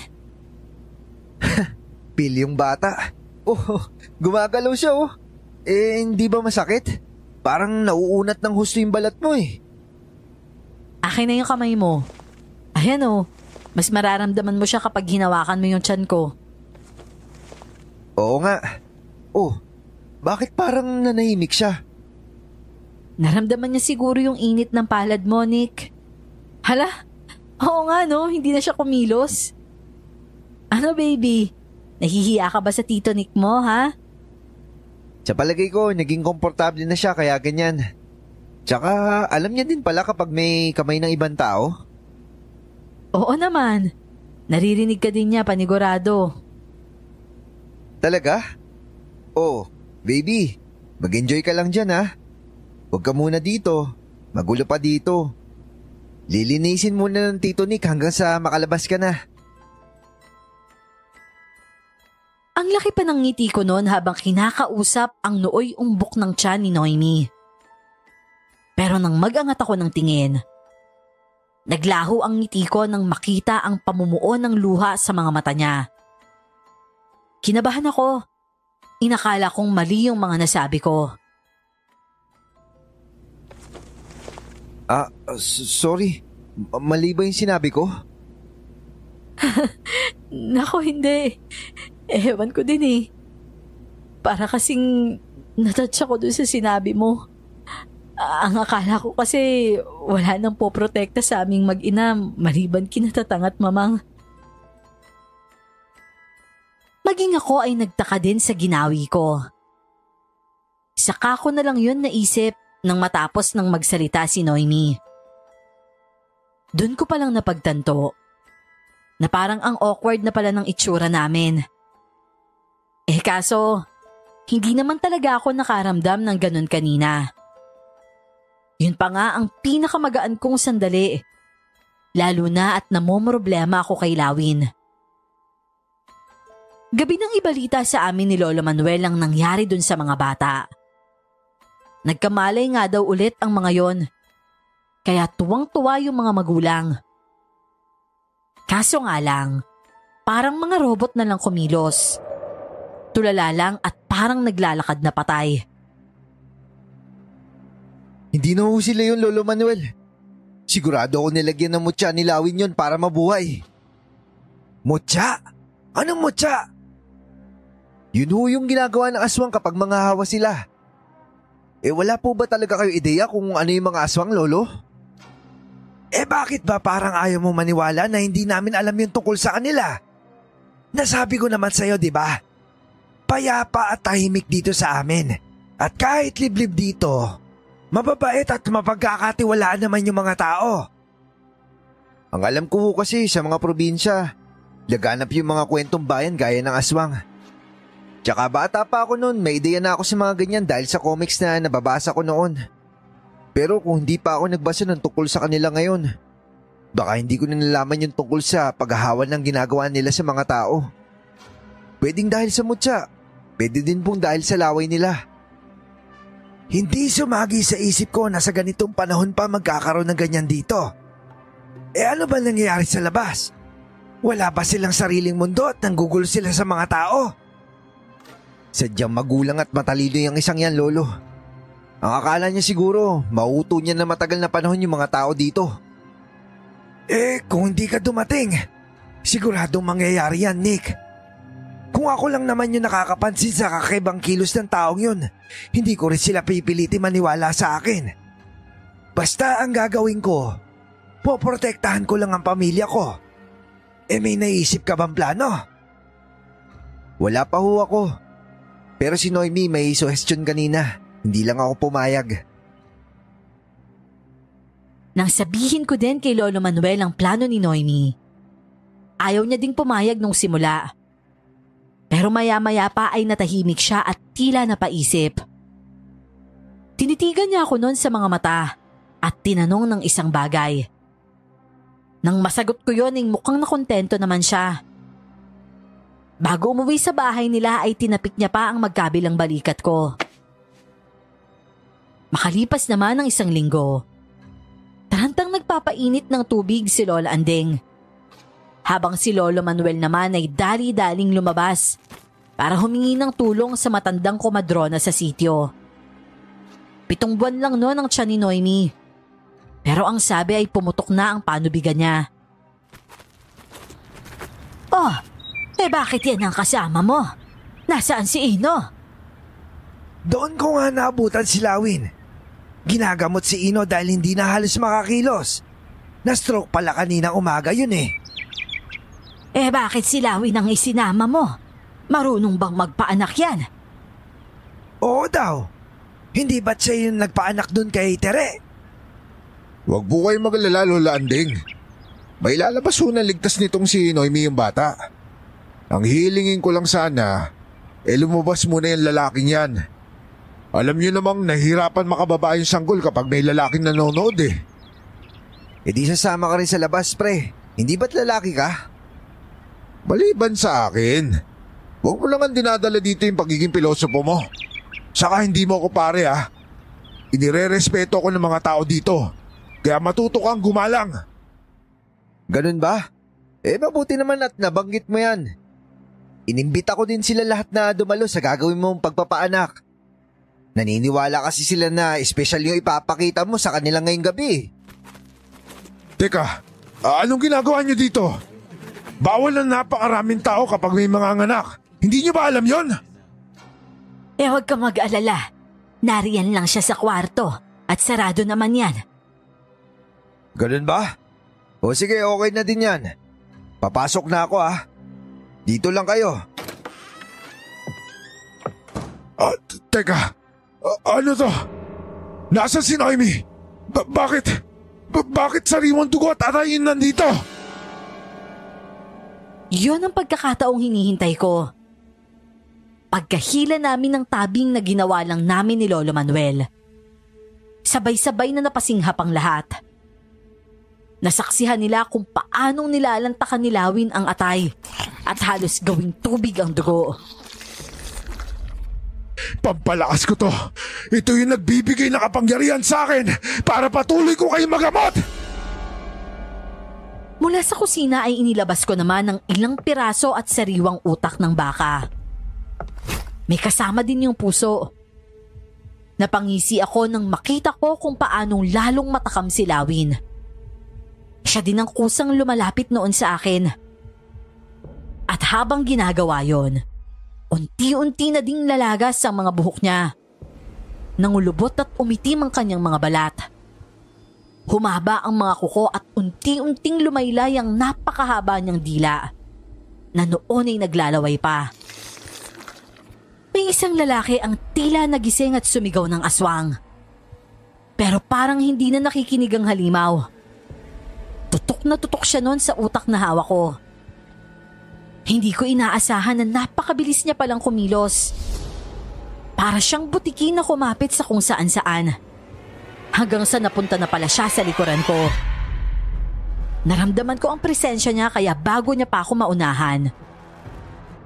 Pili yung bata. Oh, gumagalaw siya hindi ba masakit? Parang nauunat ng husto yung balat mo Akin na yung kamay mo. Ayan mas mararamdaman mo siya kapag hinawakan mo yung tiyan ko. Oo nga. Oh, bakit parang nanahimik siya? Naramdaman niya siguro yung init ng palad mo, Nick. Hala, oo nga hindi na siya kumilos. Ano baby? Nahihiya ka ba sa tito Nick mo, ha? Sa palagay ko, naging komportable na siya kaya ganyan. Tsaka alam niya din pala kapag may kamay ng ibang tao. Oo naman. Naririnig ka din niya panigurado. Talaga? Oh, baby, mag-enjoy ka lang dyan ha. Huwag ka muna dito. Magulo pa dito. Lilinisin muna ng tito Nick hanggang sa makalabas ka na. Ang laki pa ng ngiti ko noon habang kinakausap ang nooy umbok ng tiyan ni Noemi. Pero nang mag-angat ako ng tingin, naglaho ang ngiti ko nang makita ang pamumuo ng luha sa mga mata niya. Kinabahan ako. Inakala kong mali yung mga nasabi ko. Sorry. Mali ba yung sinabi ko? Nako, hindi. Ewan ko din Para kasing natouch ako dun sa sinabi mo. Ang akala ko kasi wala nang poprotekta sa aming mag-ina maliban kina tatang at mamang. Maging ako ay nagtaka din sa ginawi ko. Saka ko na lang yun naisip nang matapos ng magsalita si Noemi. Doon ko palang napagtanto na parang ang awkward na pala ng itsura namin. Kaso, hindi naman talaga ako nakaramdam ng ganun kanina. Yun pa nga ang pinakamagaan kong sandali. Lalo na at namomroblema ako kay Lawin. Gabi nang ibalita sa amin ni Lolo Manuel ang nangyari dun sa mga bata. Nagkamalay nga daw ulit ang mga yon. Kaya tuwang-tuwa yung mga magulang. Kaso nga lang, parang mga robot na lang kumilos. Tulala lang at parang naglalakad na patay. Hindi na sila yun, Lolo Manuel. Sigurado ako nilagyan ng mutya ni Lawin yon para mabuhay. Mutya? Anong mutya? Yun yung ginagawa ng aswang kapag manghahawa sila. Wala po ba talaga kayo ideya kung ano yung mga aswang, Lolo? Bakit ba parang ayaw mo maniwala na hindi namin alam yung tungkol sa kanila? Nasabi ko naman sa'yo, di ba? payapa at tahimik dito sa amin. At kahit liblib dito, mababait at mapagkakatiwalaan naman yung mga tao. Ang alam ko kasi sa mga probinsya, laganap yung mga kwentong bayan gaya ng aswang. Tsaka bata pa ako noon, may ideya na ako sa mga ganyan dahil sa comics na nababasa ko noon. Pero kung hindi pa ako nagbasa ng tungkol sa kanila ngayon, baka hindi ko na nalaman yung tungkol sa paghahawan ng ginagawa nila sa mga tao. Pwedeng dahil sa mutya, pwede din pong dahil sa laway nila. Hindi sumagi sa isip ko na sa ganitong panahon pa magkakaroon ng ganyan dito. Ano ba nangyayari sa labas? Wala ba silang sariling mundo at nanggugulo sila sa mga tao? Sadyang magulang at matalino yung isang yan, Lolo. Ang akala niya siguro, mauuto niya na matagal na panahon yung mga tao dito. Kung hindi ka dumating, siguradong mangyayari yan, Nick. Kung ako lang naman yung nakakapansin sa kakaibang kilos ng taong yun, hindi ko rin sila pipiliti maniwala sa akin. Basta ang gagawin ko, poprotektahan ko lang ang pamilya ko. May naisip ka bang plano? Wala pa ho ako. Pero si Noemi may suggestion kanina. Hindi lang ako pumayag. Nang sabihin ko din kay Lolo Manuel ang plano ni Noemi, ayaw niya ding pumayag nung simula. Pero maya-maya pa ay natahimik siya at tila napaisip. Tinitigan niya ako noon sa mga mata at tinanong ng isang bagay. Nang masagot ko yon ay mukhang nakontento naman siya. Bago umuwi sa bahay nila ay tinapik niya pa ang magkabilang balikat ko. Makalipas naman ng 1 linggo, tarantang nagpapainit ng tubig si Lola Andeng. Habang si Lolo Manuel naman ay dali-daling lumabas para humingi ng tulong sa matandang komadrona sa sitio. 7 buwan lang noon ang tiyan ni Noemi. Pero ang sabi ay pumutok na ang panubigan niya. Bakit yan ang kasama mo? Nasaan si Ino? Doon ko nga naabutan si Lawin. Ginagamot si Ino dahil hindi na halos makakilos. Na-stroke pala kaninang umaga yun eh. Bakit si Lawin ang isinama mo? Marunong bang magpaanak yan? Oo daw. Hindi ba't siya yung nagpaanak dun kay Tere? Huwag po kayo magalala, Lola Anding. May lalabas ho na ligtas nitong si Noemi yung bata. Ang hihilingin ko lang sana, lumabas muna yung lalaking yan. Alam niyo namang nahihirapan makababa yung sanggol kapag may lalaking nanonood eh. Di sasama ka rin sa labas, pre. Hindi ba't lalaki ka? Maliban sa akin, huwag mo lang ang dinadala dito yung pagiging pilosopo mo. Saka hindi mo ako pare ah. Inire-respeto ko ng mga tao dito. Kaya matuto kang gumalang. Ganun ba? Mabuti naman at nabanggit mo yan. Inimbita ko din sila lahat na dumalo sa gagawin mong pagpapaanak. Naniniwala kasi sila na espesyal yung ipapakita mo sa kanila ngayong gabi. Teka, anong ginagawa niyo dito? Bawal ang napakaraming tao kapag may mga anak. Hindi niyo ba alam yon? Huwag ka mag-alala. Nariyan lang siya sa kwarto at sarado naman yan. Ganun ba? O sige, okay na din yan. Papasok na ako ah. Dito lang kayo. Teka, ano to? Nasaan si Noemi? Bakit sariwang dugo at atayin nandito? Yun ang pagkakataong hinihintay ko. Pagkahila namin ng tabing na ginawa lang namin ni Lolo Manuel. Sabay-sabay na napasinghap ang lahat. Nasaksihan nila kung paanong nilalantakan ni Lawin ang atay at halos gawing tubig ang dugo. Pampalakas ko to. Ito yung nagbibigay ng kapangyarihan sa akin para patuloy ko kayong magamot. Mula sa kusina ay inilabas ko naman ng ilang piraso at sariwang utak ng baka. May kasama din yung puso. Napangisi ako nang makita ko kung paanong lalong matakam si Lawin. Siya din ang kusang lumalapit noon sa akin. At habang ginagawa yon, unti-unti na ding lalagas ang mga buhok niya. Nangulubot at umitim ang kanyang mga balat. Humaba ang mga kuko at unti-unting lumaylay ang napakahaba niyang dila na noon ay naglalaway pa. May isang lalaki ang tila nagising at sumigaw ng aswang. Pero parang hindi na nakikinig ang halimaw. Tutok na tutok siya noon sa utak na hawak ko. Hindi ko inaasahan na napakabilis niya palang kumilos. Para siyang butiki na kumapit sa kung saan-saan. Hanggang sa napunta na pala siya sa likuran ko. Naramdaman ko ang presensya niya kaya bago niya pa ako maunahan.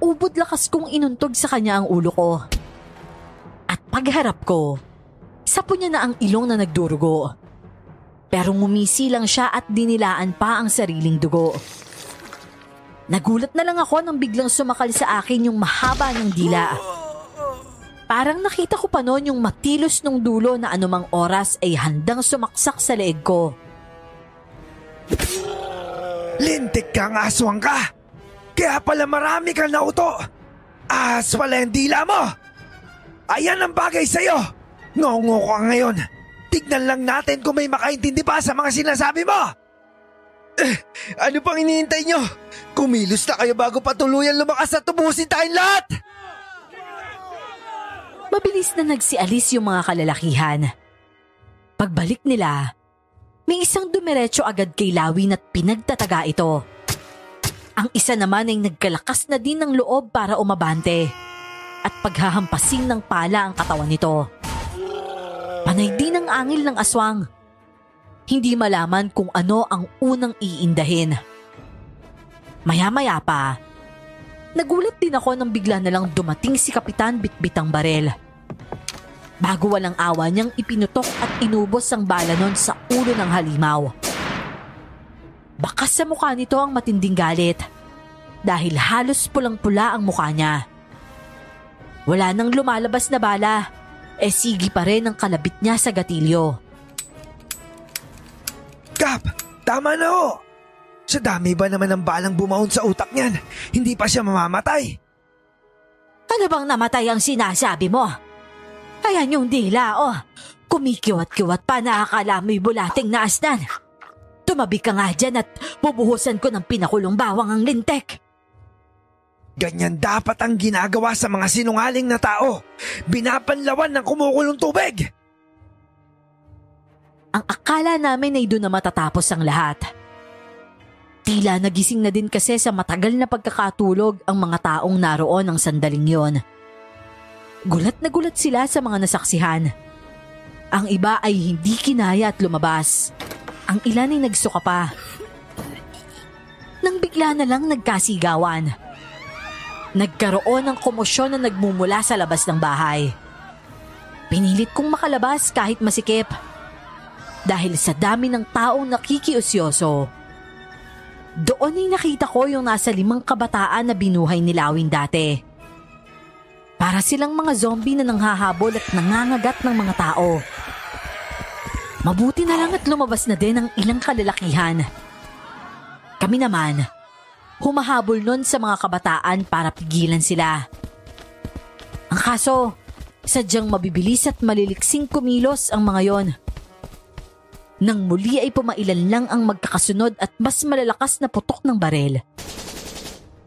Ubod lakas kong inuntog sa kanya ang ulo ko. At pagharap ko, sapo niya na ang ilong na nagdurugo. Pero ngumisi lang siya at dinilaan pa ang sariling dugo. Nagulat na lang ako nang biglang sumakal sa akin yung mahaba ng dila. Parang nakita ko pa noon yung matilos nung dulo na anumang oras ay handang sumaksak sa leeg ko. Lintik kang aswang ka! Kaya pala marami kang nauto! Ahas pala yung dila mo! Ayan ang bagay sa'yo! Ngongo ka ngayon! Tignan lang natin kung may makaintindi pa sa mga sinasabi mo! Ano pang iniintay nyo? Kumilos na kayo bago patuluyan lumakas at tubusin tayong lahat! Mabilis na nagsialis yung mga kalalakihan. Pagbalik nila, may isang dumiretso agad kay Lawin at pinagtataga ito. Ang isa naman ay nagkalakas na din ng loob para umabante at paghahampasin ng pala ang katawan nito. Panay din ang angil ng aswang. Hindi malaman kung ano ang unang iindahin. Maya-maya pa, nagulat din ako nang bigla na lang dumating si Kapitan Bitbitang Barel. Bago walang awa niyang ipinutok at inubos ang bala nun sa ulo ng halimaw. Bakas sa mukha nito ang matinding galit dahil halos pulang-pula ang mukha niya. Wala nang lumalabas na bala, sige pa rin ang kalabit niya sa gatilyo. Kap, tama na ho! Sa dami ba naman ng balang bumaon sa utak niyan, hindi pa siya mamamatay? Ano bang namatay ang sinasabi mo? Ayan yung dila, kumikiwat-kiwat pa na akala mo'y bulating na asnan. Tumabi ka nga dyan at bubuhusan ko ng pinakulong bawang ang lintek. Ganyan dapat ang ginagawa sa mga sinungaling na tao. Binapanlawan ng kumukulong tubig. Ang akala namin ay doon na matatapos ang lahat. Tila nagising na din kasi sa matagal na pagkakatulog ang mga taong naroon ng sandaling yon. Gulat na gulat sila sa mga nasaksihan. Ang iba ay hindi kinaya at lumabas. Ang ilan ay nagsuka pa. Nang bigla na lang nagkasigawan. Nagkaroon ng komosyon na nagmumula sa labas ng bahay. Pinilit kong makalabas kahit masikip. Dahil sa dami ng taong nakikiusyoso. Doon ay nakita ko yung nasa 5 kabataan na binuhay ni Lawin dati. Para silang mga zombie na nanghahabol at nangangagat ng mga tao. Mabuti na lang at lumabas na din ang ilang kalalakihan. Kami naman, humahabol nun sa mga kabataan para pigilan sila. Ang kaso, sadyang mabibilis at maliliksing kumilos ang mga yon. Nang muli ay pumailan lang ang magkakasunod at mas malalakas na putok ng barel.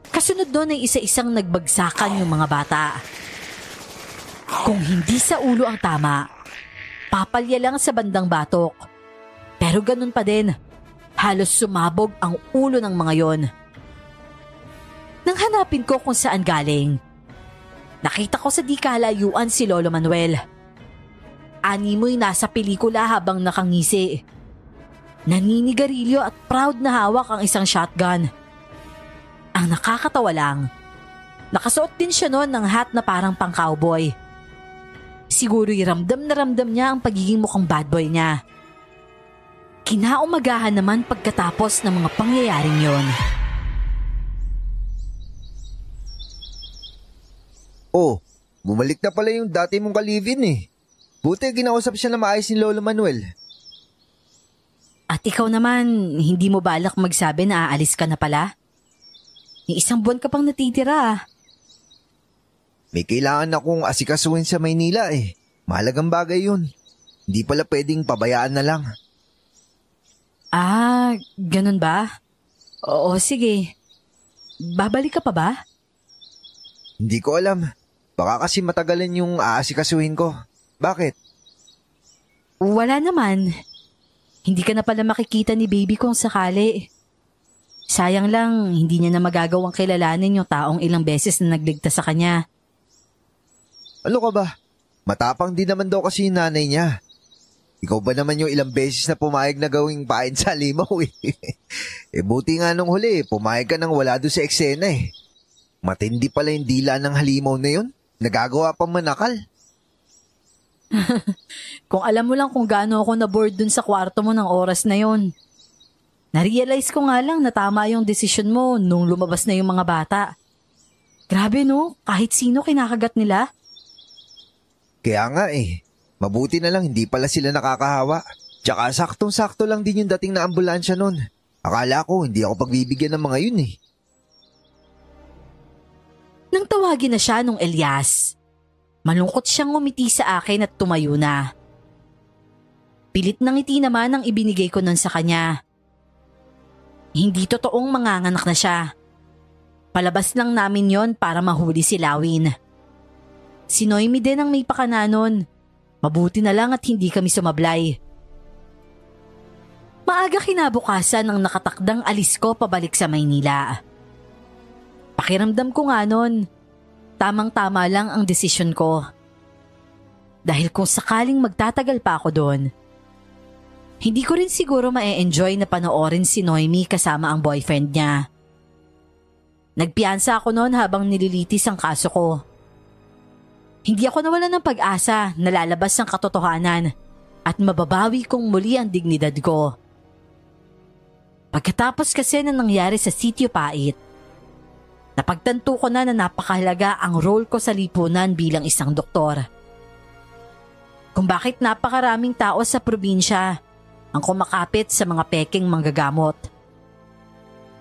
Kasunod doon ay isa-isang nagbagsakan yung mga bata. Kung hindi sa ulo ang tama, papalya lang sa bandang batok. Pero ganun pa din, halos sumabog ang ulo ng mga yon. Nang hanapin ko kung saan galing, nakita ko sa di kalayuan si Lolo Manuel. Animoy nasa pelikula habang nakangisi. Naninigarilyo at proud na hawak ang isang shotgun. Ang nakakatawa lang, nakasuot din siya noon ng hat na parang pang-cowboy. Siguro'y ramdam na ramdam niya ang pagiging mukhang bad boy niya. Kinaumagahan naman pagkatapos ng mga pangyayaring yon. Oh, bumalik na pala yung dati mong kalivin eh. Buti ginausap siya na maayos ni Lolo Manuel. At ikaw naman, hindi mo balak magsabi na aalis ka na pala? Ni 1 buwan ka pang natitira. May kailangan akong asikasuhin sa Maynila eh. Mahalagang bagay yun. Hindi pala pwedeng pabayaan na lang. Ganun ba? Oo, sige. Babalik ka pa ba? Hindi ko alam. Baka kasi matagalan yung aasikasuhin ko. Bakit? Wala naman. Hindi ka na pala makikita ni baby kung sakali. Sayang lang, hindi niya na magagawang kilalanin yung taong ilang beses na nagligtas sa kanya. Ano ka ba? Matapang din naman daw kasi yung nanay niya. Ikaw ba naman yung ilang beses na pumayag na gawing pain sa limaw eh? Buti nga nung huli, pumayag ka nang wala doon sa eksena eh. Matindi pala yung dila ng halimaw na yun. Nagagawa pa manakal. Kung alam mo lang kung gaano ako na-bored dun sa kwarto mo ng oras na yon. Narealize ko nga lang na tama yung desisyon mo nung lumabas na yung mga bata. Grabe no, kahit sino kinakagat nila. Kaya nga eh, mabuti na lang hindi pala sila nakakahawa. Tsaka saktong-sakto lang din yung dating na ambulansya nun. Akala ko hindi ako pagbibigyan ng mga yun eh. Nang tawagin na siya nung Elias, malungkot siyang ngumiti sa akin at tumayo na. Pilit ng ngiti naman ang ibinigay ko nun sa kanya. Hindi totoong manganganak na siya. Palabas lang namin yon para mahuli si Lawin. Si Noemi din ang may pakana nun. Mabuti na lang at hindi kami sumablay. Maaga kinabukasan ang nakatakdang alis ko pabalik sa Maynila. Pakiramdam ko nga nun, tamang-tama lang ang desisyon ko. Dahil kung sakaling magtatagal pa ako doon, hindi ko rin siguro ma-enjoy na panoorin si Noemi kasama ang boyfriend niya. Nagpiyansa ako noon habang nililitis ang kaso ko. Hindi ako nawalan ng pag-asa na lalabas ang katotohanan at mababawi kong muli ang dignidad ko. Pagkatapos kasi na nangyari sa Sitio Pait, napagtanto ko na napakahalaga ang role ko sa lipunan bilang isang doktor. Kung bakit napakaraming tao sa probinsya ang kumakapit sa mga peking manggagamot.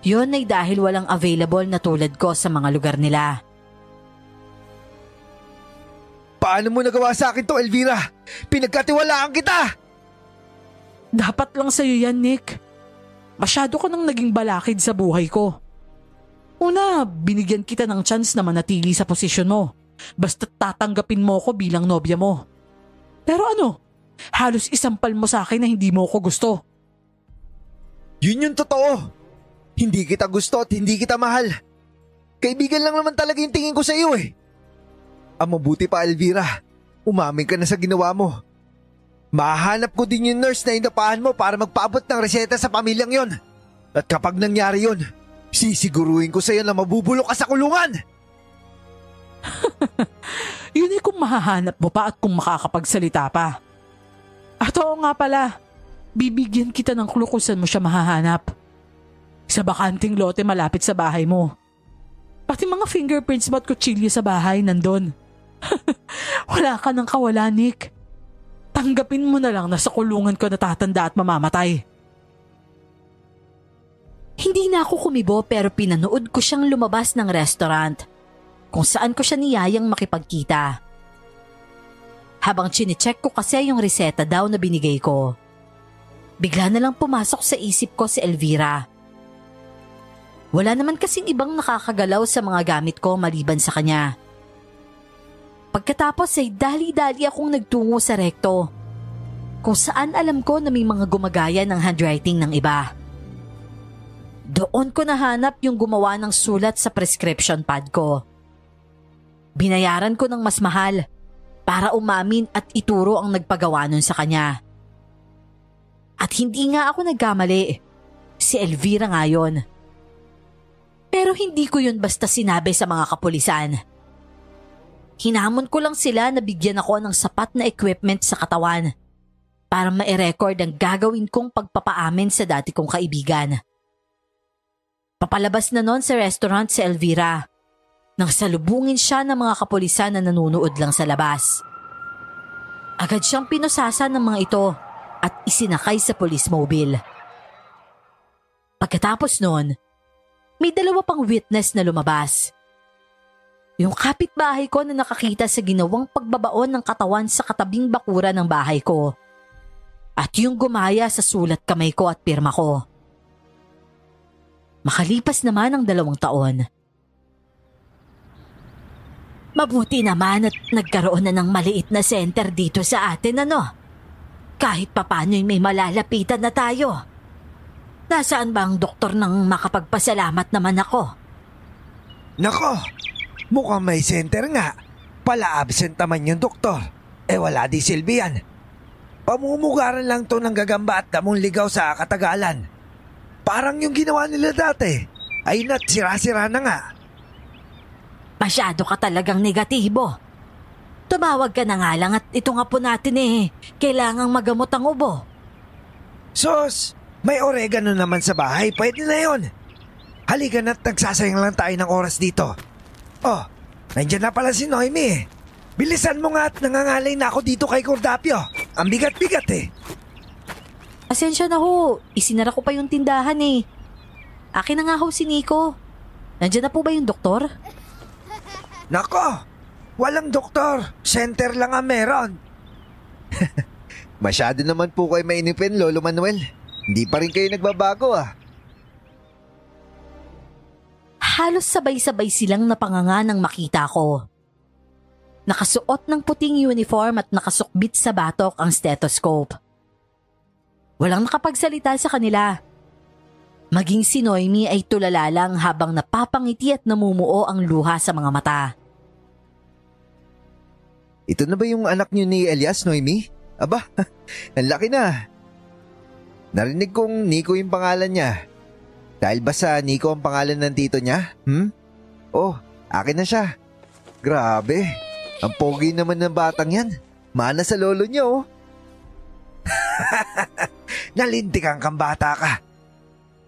Yun ay dahil walang available na tulad ko sa mga lugar nila. Paano mo nagawa sa akin to, Elvira? Pinagkatiwalaan kita! Dapat lang sa'yo yan, Nick. Masyado ka nang naging balakid sa buhay ko. Una, binigyan kita ng chance na manatili sa posisyon mo. Basta't tatanggapin mo ko bilang nobya mo. Pero ano? Halos isampal mo sa akin na hindi mo ko gusto. Yun yung totoo. Hindi kita gusto at hindi kita mahal. Kaibigan lang naman talaga yung tingin ko sa iyo eh. Ang mabuti pa, Elvira, umamin ka na sa ginawa mo. Mahanap ko din yung nurse na inapahan mo para magpaabot ng reseta sa pamilyang yon. At kapag nangyari yon, sisiguruhin ko sa iyo na mabubulok ka sa kulungan. Yun ay kung mahahanap mo pa at kung makakapagsalita pa. At oo nga pala, bibigyan kita ng clue kung saan mo siya mahahanap. Sa bakanting lote malapit sa bahay mo. Pati mga fingerprints mo at kutsilyo sa bahay nandun. Wala ka nang kawala, Nick. Tanggapin mo na lang na sa kulungan ko natatanda at mamamatay. Hindi na ako kumibo pero pinanood ko siyang lumabas ng restaurant kung saan ko siya niyayang makipagkita. Habang chinecheck ko kasi yung reseta daw na binigay ko, bigla na lang pumasok sa isip ko si Elvira. Wala naman kasing ibang nakakagalaw sa mga gamit ko maliban sa kanya. Pagkatapos ay dali-dali akong nagtungo sa rekto, kung saan alam ko na may mga gumagaya ng handwriting ng iba. Doon ko nahanap yung gumawa ng sulat sa prescription pad ko. Binayaran ko ng mas mahal para umamin at ituro ang nagpagawa nun sa kanya. At hindi nga ako nagkamali. Si Elvira nga yun. Pero hindi ko yun basta sinabi sa mga kapulisan. Hinamon ko lang sila na bigyan ako ng sapat na equipment sa katawan para ma-record ang gagawin kong pagpapaamin sa dati kong kaibigan. Papalabas na noon sa restaurant si Elvira nang salubungin siya ng mga kapulisan na nanunood lang sa labas. Agad siyang pinusasan ng mga ito at isinakay sa police mobile. Pagkatapos noon, may dalawa pang witness na lumabas. Yung kapitbahay ko na nakakita sa ginawang pagbabaon ng katawan sa katabing bakura ng bahay ko. At yung gumaya sa sulat kamay ko at pirma ko. Makalipas naman ang 2 taon. Mabuti naman at nagkaroon na ng maliit na center dito sa atin, ano? Kahit papano'y may malalapitan na tayo. Nasaan ba ang doktor nang makapagpasalamat naman ako? Nako, mukhang may center nga. Pala-absent naman yung doktor. Wala di silbi yan. Pamumugaran lang to ng gagamba at damong ligaw sa katagalan. Parang yung ginawa nila dati. Ay na't sira-sira na nga. Masyado ka talagang negatibo. Tumawag ka na nga lang at ito nga po natin kailangang magamot ang ubo. Sos, may oregano naman sa bahay. Pwede na yon. Halika na't nagsasayang lang tayo ng oras dito. Oh, nandiyan na pala si Noemi. Bilisan mo nga at nangangalay na ako dito kay Cordapio. Ang bigat-bigat Asensya na ho, isinara ko pa yung tindahan Akin na nga ho si Nico. Nandiyan na po ba yung doktor? Nako, walang doktor. Center lang ang meron. Masyado naman po kayo mainipin, Lolo Manuel. Hindi pa rin kayo nagbabago Halos sabay-sabay silang napanganga nang makita ko. Nakasuot ng puting uniform at nakasukbit sa batok ang stethoscope. Walang nakapagsalita sa kanila. Maging si Noemi ay tulala lang habang napapangiti at namumuo ang luha sa mga mata. Ito na ba yung anak niyo ni Elias, Noemi? Aba, ang laki na. Narinig kong Nico yung pangalan niya. Dahil ba sa Nico ang pangalan ng tito niya? Oh, akin na siya. Grabe, ang pogi naman ng batang yan. Mana sa lolo niyo Nalintikan kang bata ka.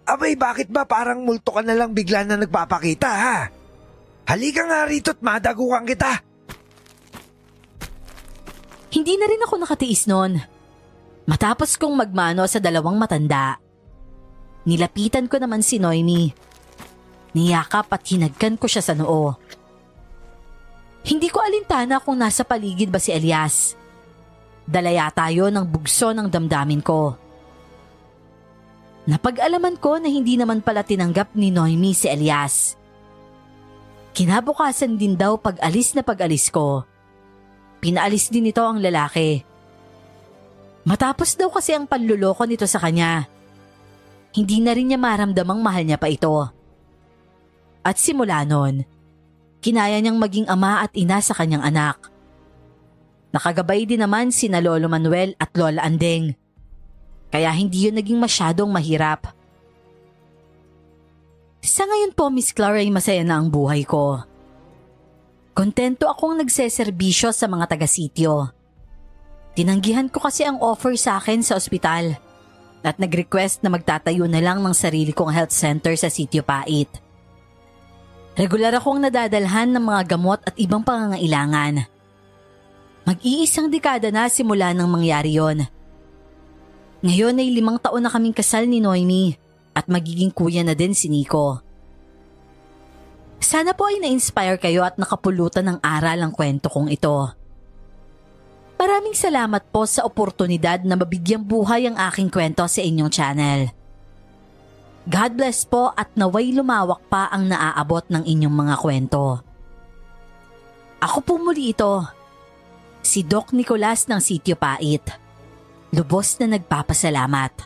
Abay, bakit ba parang multo ka na lang bigla na nagpapakita Halika nga rito at madagukan kita. Hindi na rin ako nakatiis noon. Matapos kong magmano sa dalawang matanda, nilapitan ko naman si Noemi. Niyakap at hinagkan ko siya sa noo. Hindi ko alintana kung nasa paligid ba si Elias. Dalaya tayo ng bugso ng damdamin ko. Napag-alaman ko na hindi naman pala tinanggap ni Noemi si Elias. Kinabukasan din daw pag-alis na pag-alis ko. Pinaalis din ito ang lalaki. Matapos daw kasi ang panluloko nito sa kanya. Hindi na rin niya maramdamang mahal niya pa ito. At simula nun, kinaya niyang maging ama at ina sa kanyang anak. Nakagabay din naman sina Lolo Manuel at Lola Andeng. Kaya hindi yun naging masyadong mahirap. Sa ngayon po, Miss Clara, ay masaya na ang buhay ko. Kontento akong nagseserbisyo sa mga taga-sityo. Tinanggihan ko kasi ang offer sa akin sa ospital at nag-request na magtatayo na lang ng sarili kong health center sa Sitio Pait. Regular akong nadadalhan ng mga gamot at ibang pangangailangan. Mag-iisang dekada na simula nang mangyari yon. Ngayon ay 5 taon na kaming kasal ni Noemi at magiging kuya na din si Nico. Sana po ay na-inspire kayo at nakapulutan ng aral ang kwento kong ito. Maraming salamat po sa oportunidad na mabigyang buhay ang aking kwento sa inyong channel. God bless po at naway lumawak pa ang naaabot ng inyong mga kwento. Ako po muli ito, si Doc Nicolas ng Sitio Pait. Lubos na nagpapasalamat.